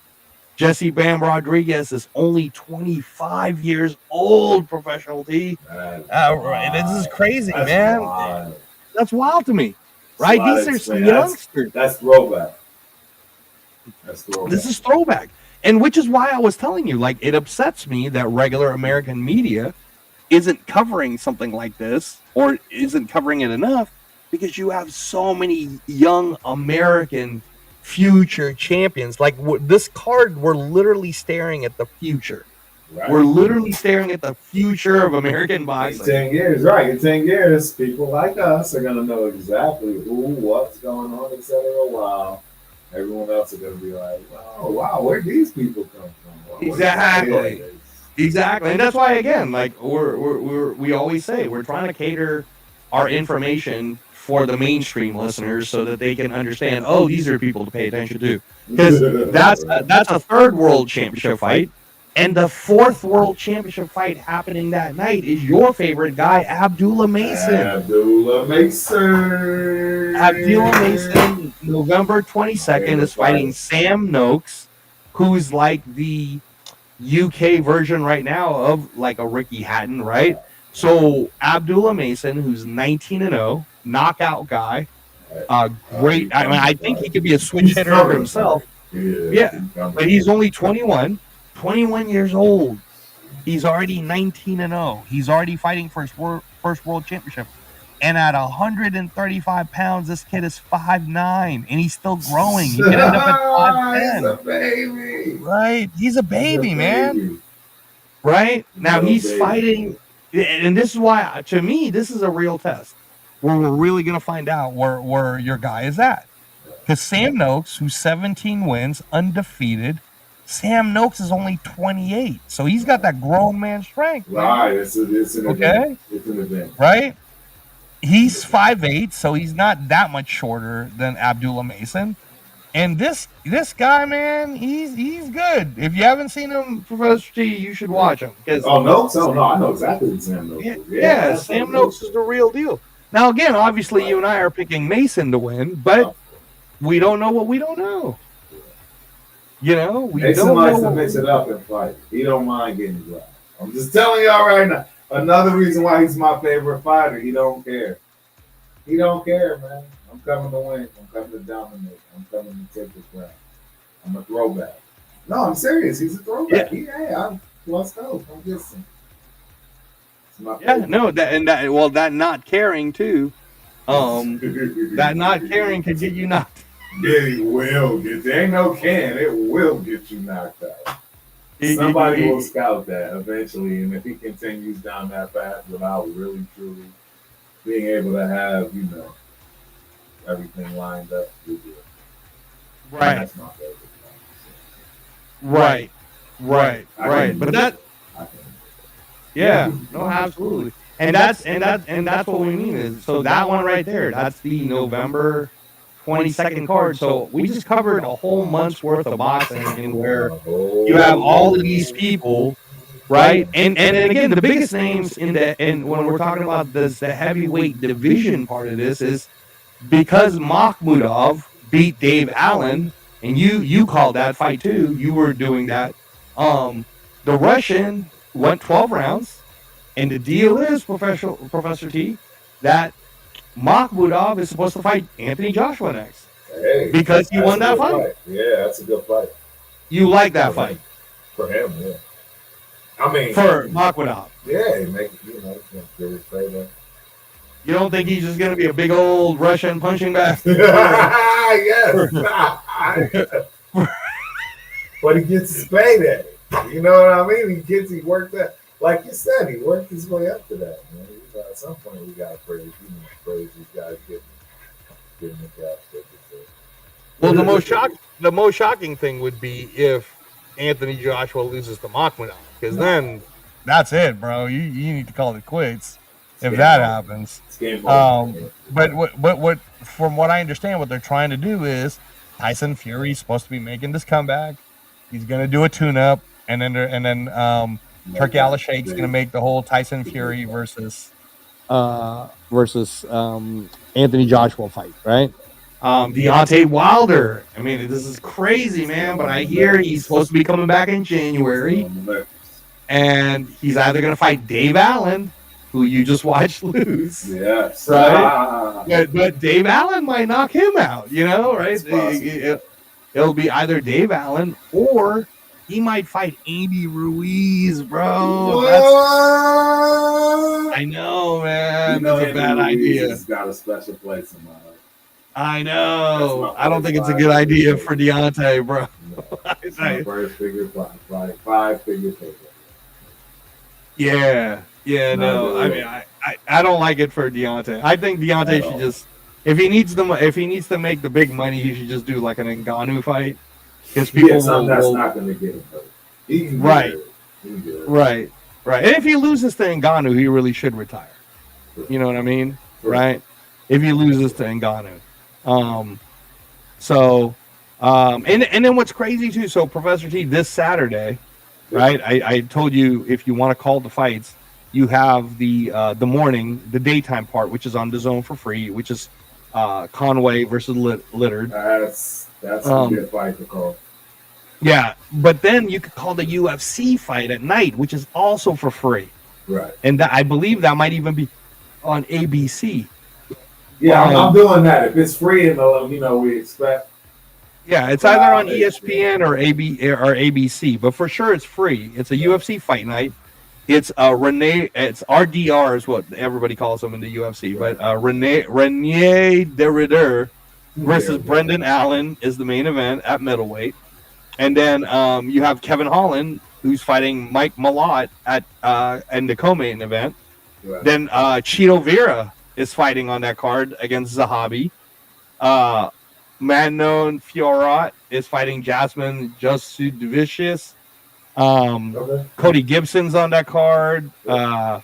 Jesse Bam Rodriguez is only 25 years old, professional T. This is crazy, man. Wild. That's wild to me, right? These are some youngsters. That's throwback. This is throwback. And which is why I was telling you, like, it upsets me that regular American media isn't covering something like this or isn't covering it enough, because you have so many young American future champions. Like this card, we're literally staring at the future. Right. We're literally staring at the future of American boxing. In 10 years, right? In 10 years, people like us are going to know exactly who, what's going on, etc. While everyone else is going to be like, oh, wow, where these people come from? Exactly. And that's why, again, like we always say, we're trying to cater our information for the mainstream listeners so that they can understand, oh, these are people to pay attention to. Because that's a third world championship fight. And the fourth world championship fight happening that night is your favorite guy, Abdullah Mason. Abdullah Mason, November 22nd, is fighting Sam Noakes, who's like the UK version right now of like a Ricky Hatton, right? So Abdullah Mason, who's 19-0, knockout guy, great. I mean, I think he could be a switch hitter himself. Yeah, but he's only 21 years old. He's already 19-0. He's already fighting for his first world championship. And at 135 pounds, this kid is 5'9", and he's still growing. He could end up at He's a 5'10". baby. Right? He's a baby, He's a man. baby. Right now, Little he's baby. fighting, and this is why, to me, this is a real test where we're really gonna find out where your guy is at. Because Sam Noakes, who's 17 wins, undefeated. Sam Noakes is only 28, so he's got that grown man strength. man. Right. It's an Okay. event. It's an event. Right? He's 5'8", so he's not that much shorter than Abdullah Mason. And this guy, man, he's good. If you haven't seen him, Professor T, you should watch him. Oh, Noakes? Oh, no, I know exactly what Sam Noakes Yeah, is. yeah, Sam Noakes is the real deal. Now, again, obviously, you and I are picking Mason to win, but we don't know what we don't know. You know, we Mason don't likes know. to mix it up and fight. He don't mind getting grabbed. I'm just telling y'all right now. Another reason why he's my favorite fighter. He don't care. He don't care, man. I'm coming to win. I'm coming to dominate. I'm coming to take the crown. I'm a throwback. No, I'm serious. He's a throwback. Let's go. I'm just. Yeah, no, that not caring too. That not caring could get you knocked. Yeah, he will get. There ain't no can. It will get you knocked out. Somebody will scout that eventually, and if he continues down that path without really, truly being able to have, everything lined up, we'll do it. Right, That's my favorite. right. But that, I think. yeah, no, absolutely. And that's what we mean is, so that one right there, that's the November 22nd card. So we just covered a whole month's worth of boxing, and where you have all of these people, right? And again, the biggest names and when we're talking about the heavyweight division part of this is because Makhmudov beat Dave Allen, and you called that fight too. You were doing that. The Russian went 12 rounds, and the deal is, Professor T, that Makhmudov is supposed to fight Anthony Joshua next. Hey, because he won that fight. Yeah, that's a good fight. You like that fight for him, yeah. I mean, for Makhmudov. Yeah, he make really play that. You don't think he's just gonna be a big old Russian punching bag? Yes. But he gets his payday. You know what I mean? He worked that. Like you said, he worked his way up to that, man. At some point, we got to praise these guys getting the cash. Well, the most shocking thing would be if Anthony Joshua loses to Makhmudov, because then that's it, bro. You need to call it quits if that happens. But what from what I understand, what they're trying to do is Tyson Fury's supposed to be making this comeback. He's gonna do a tune-up, and then Turki Al-Sheikh's gonna make the whole Tyson Fury versus Anthony Joshua fight, right? Deontay Wilder. I mean, this is crazy, man. But I hear he's supposed to be coming back in January, and he's either going to fight Dave Allen, who you just watched lose. Yes. Right. But Dave Allen might knock him out. You know, right? It'll be either Dave Allen or he might fight Andy Ruiz, bro. I know, man. That's a bad idea. He's got a special place in my heart. I know. I don't think it's a good idea for Deontay, bro. It's my first figure fight, 5-figure payday. Yeah. No. I mean, I don't like it for Deontay. I think Deontay should just, if he needs to make the big money, he should just do like an Ngannou fight. Because people that's not going to get him hurt. He can right. Right. And if he loses to Ngannou, he really should retire. You know what I mean? Right? If he loses to Ngannou. And then what's crazy too, so Professor T, this Saturday, right? I told you if you want to call the fights, you have the daytime part, which is on DAZN for free, which is Conway versus Littard. That's a good fight to call. Yeah, but then you could call the UFC fight at night, which is also for free. Right. And I believe that might even be on ABC. Yeah, I'm doing that. If it's free and we expect. Yeah, it's either on ESPN or ABC, but for sure it's free. It's a UFC fight night. It's It's RDR is what everybody calls him in the UFC, but Renier Derrida versus Brendan Allen is the main event at middleweight, and then you have Kevin Holland who's fighting Mike Malott at in the co-main event. Right. Then Chito Vera is fighting on that card against Zahabi. Manon Fiorot is fighting Jasmine Jasudavicius. Okay. Cody Gibson's on that card. Kyle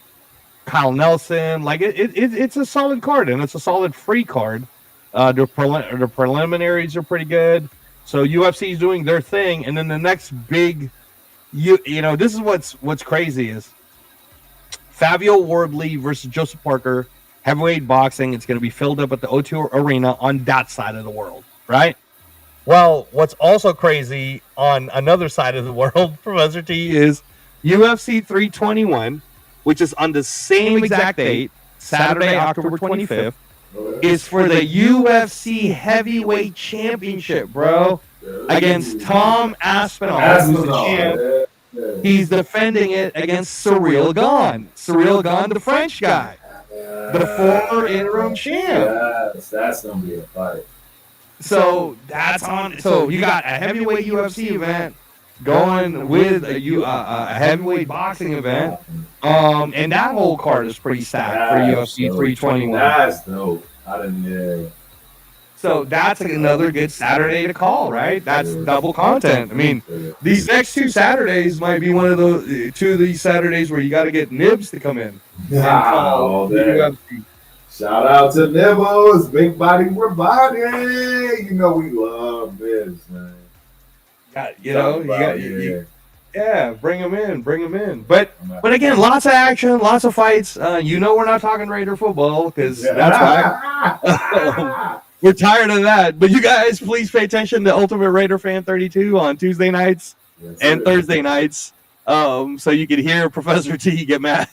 Nelson. Like it's a solid card, and it's a solid free card. The preliminaries are pretty good. So UFC is doing their thing, and then the next big, you know, this is what's crazy is Fabio Wardley versus Joseph Parker, heavyweight boxing. It's going to be filled up at the O2 Arena on that side of the world, right? Well, what's also crazy on another side of the world, Professor T, is UFC 321, which is on the same exact date, Saturday, October 25th, is for the UFC Heavyweight Championship, bro, against Tom Aspinall, who's the champ. He's defending it against Cyril Gane. Cyril Gane, the French guy, the former interim champ. Yes, that's gonna be a fight. So that's on. So you got a heavyweight UFC event going with a heavyweight boxing event, and that whole card is pretty stacked for UFC 321. That's dope. I didn't. Yeah. So that's another good Saturday to call, right? That's double content. I mean, these next two Saturdays might be one of the two of these Saturdays where you got to get Nibs to come in. And call the UFC. Shout out to Nibbles, Big Body for Body. You know we love this, man. Yeah, bring them in. But again, lots of action, lots of fights. You know we're not talking Raider football because that's why we're tired of that. But you guys, please pay attention to Ultimate Raider Fan 32 on Tuesday nights and Thursday nights, so you can hear Professor T get mad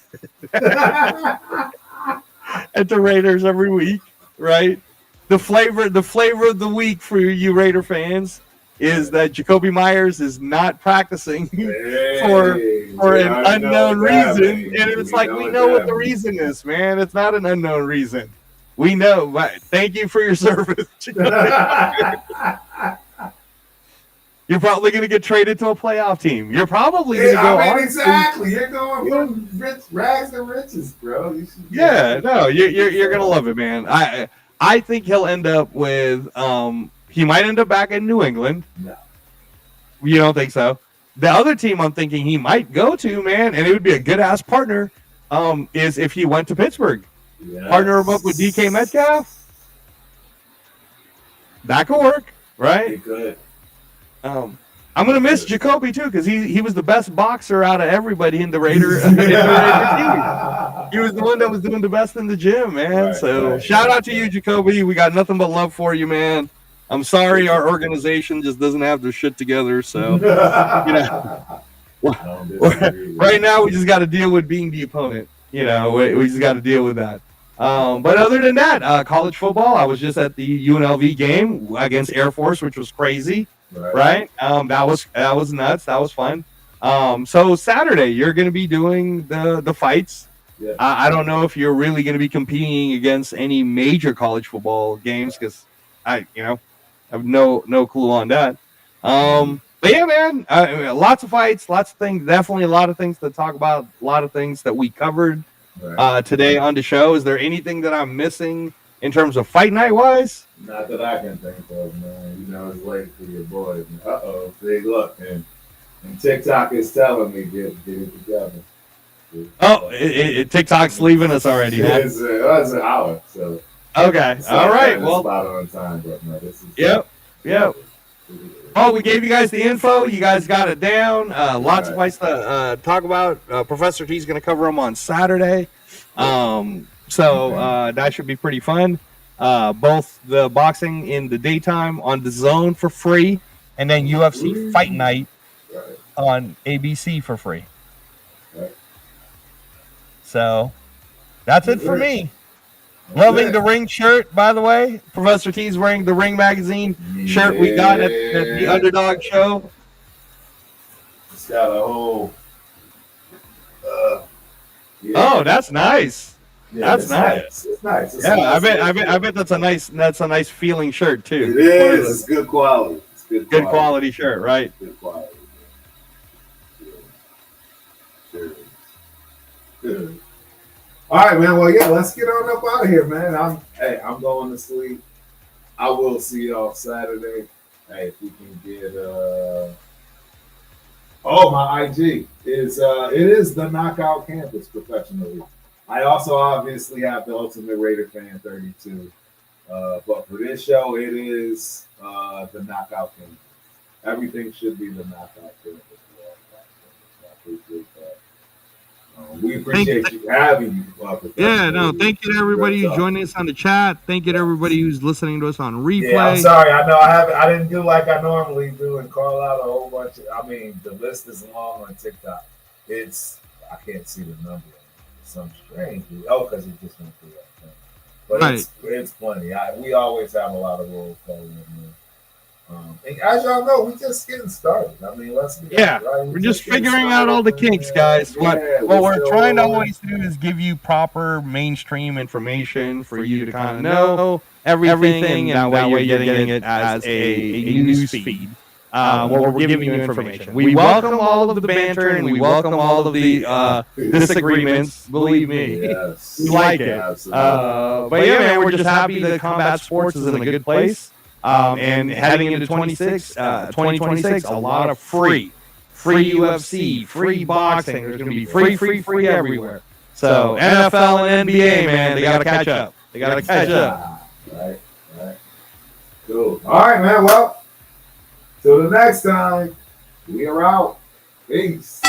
at the Raiders every week, right? The flavor of the week for you Raider fans is that Jacoby Myers is not practicing for an unknown reason. And it's like, we know what the reason is, man. It's not an unknown reason. We know. But thank you for your service. You're probably going to get traded to a playoff team. You're probably going to go on. Exactly. You're going from rags to riches, bro. You're going to love it, man. I think he'll end up with he might end up back in New England. No. You don't think so? The other team I'm thinking he might go to, man, and it would be a good-ass partner, is if he went to Pittsburgh. Yes. Partner him up with DK Metcalf. That could work, right? It could. I'm going to miss Jacoby, too, because he was the best boxer out of everybody in the Raider team. He was the one that was doing the best in the gym, man. Shout out to you, Jacoby. We got nothing but love for you, man. I'm sorry our organization just doesn't have their shit together. So, right now we just got to deal with being the opponent. We just got to deal with that. But other than that, college football, I was just at the UNLV game against Air Force, which was crazy, right? That was nuts. That was fun. So Saturday, you're going to be doing the fights. Yeah. I don't know if you're really going to be competing against any major college football games because I have no clue on that. But yeah, man, lots of fights, lots of things. Definitely a lot of things to talk about. A lot of things that we covered today on the show. Is there anything that I'm missing in terms of fight night wise? Not that I can think of, man. It's late for your boys. Big look, and TikTok is telling me get it together. Oh, TikTok's leaving us already. It's an hour, so. Okay. All right. Well, spot on time, but no, this is. Yep. Oh, we gave you guys the info. You guys got it down. Lots of fights to talk about. Professor T's going to cover them on Saturday. So that should be pretty fun. Both the boxing in the daytime on DAZN for free, and then UFC Fight Night on ABC for free. So that's it for me. Loving the Ring shirt, by the way. Professor T's wearing the Ring magazine shirt we got at the Underdog show. It's got a whole Yeah. Oh, that's nice. Yeah, that's it's nice. It's nice. It's Yeah, nice. I bet that's a nice feeling shirt It too. is. It's good quality. It's Good quality shirt, right? Good quality. Yeah. Sure. Good. All right, man. Well, yeah, let's get on up out of here, man. I'm going to sleep. I will see y'all Saturday. Hey, if we can get my IG is it is the Knockout Campus professionally. I also obviously have the Ultimate Raider Fan 32. But for this show, it is the Knockout Campus. Everything should be the Knockout Campus. I appreciate that. We appreciate you having you. Yeah, no, thank you to everybody who's joining us on the chat. Thank you to everybody who's listening to us on replay. Yeah, I'm sorry. I know I didn't do like I normally do and call out a whole bunch the list is long on TikTok. I can't see the number. Some strange. Because it just went through that thing. But Right. it's plenty. We always have a lot of roll call in there. And as y'all know, we're just getting started. I mean, let's be honest, right? We're just getting figuring out all the started, kinks, man. guys. Yeah, What we're still trying to rolling. always do is give you proper mainstream information for you to kind of know everything, and that way you're getting it as a news feed. Where we're giving you information. We welcome all of the banter and we welcome all of the disagreements. Believe me, Yes. we like it. Absolutely. But yeah, man, we're just happy that Combat Sports is in a good place. And heading into 2026, a lot of free UFC, free boxing. There's going to be free everywhere. So NFL and NBA, man, they got to catch up. They got to catch up. Right. Cool. All right, man. Well, till the next time, we are out. Peace.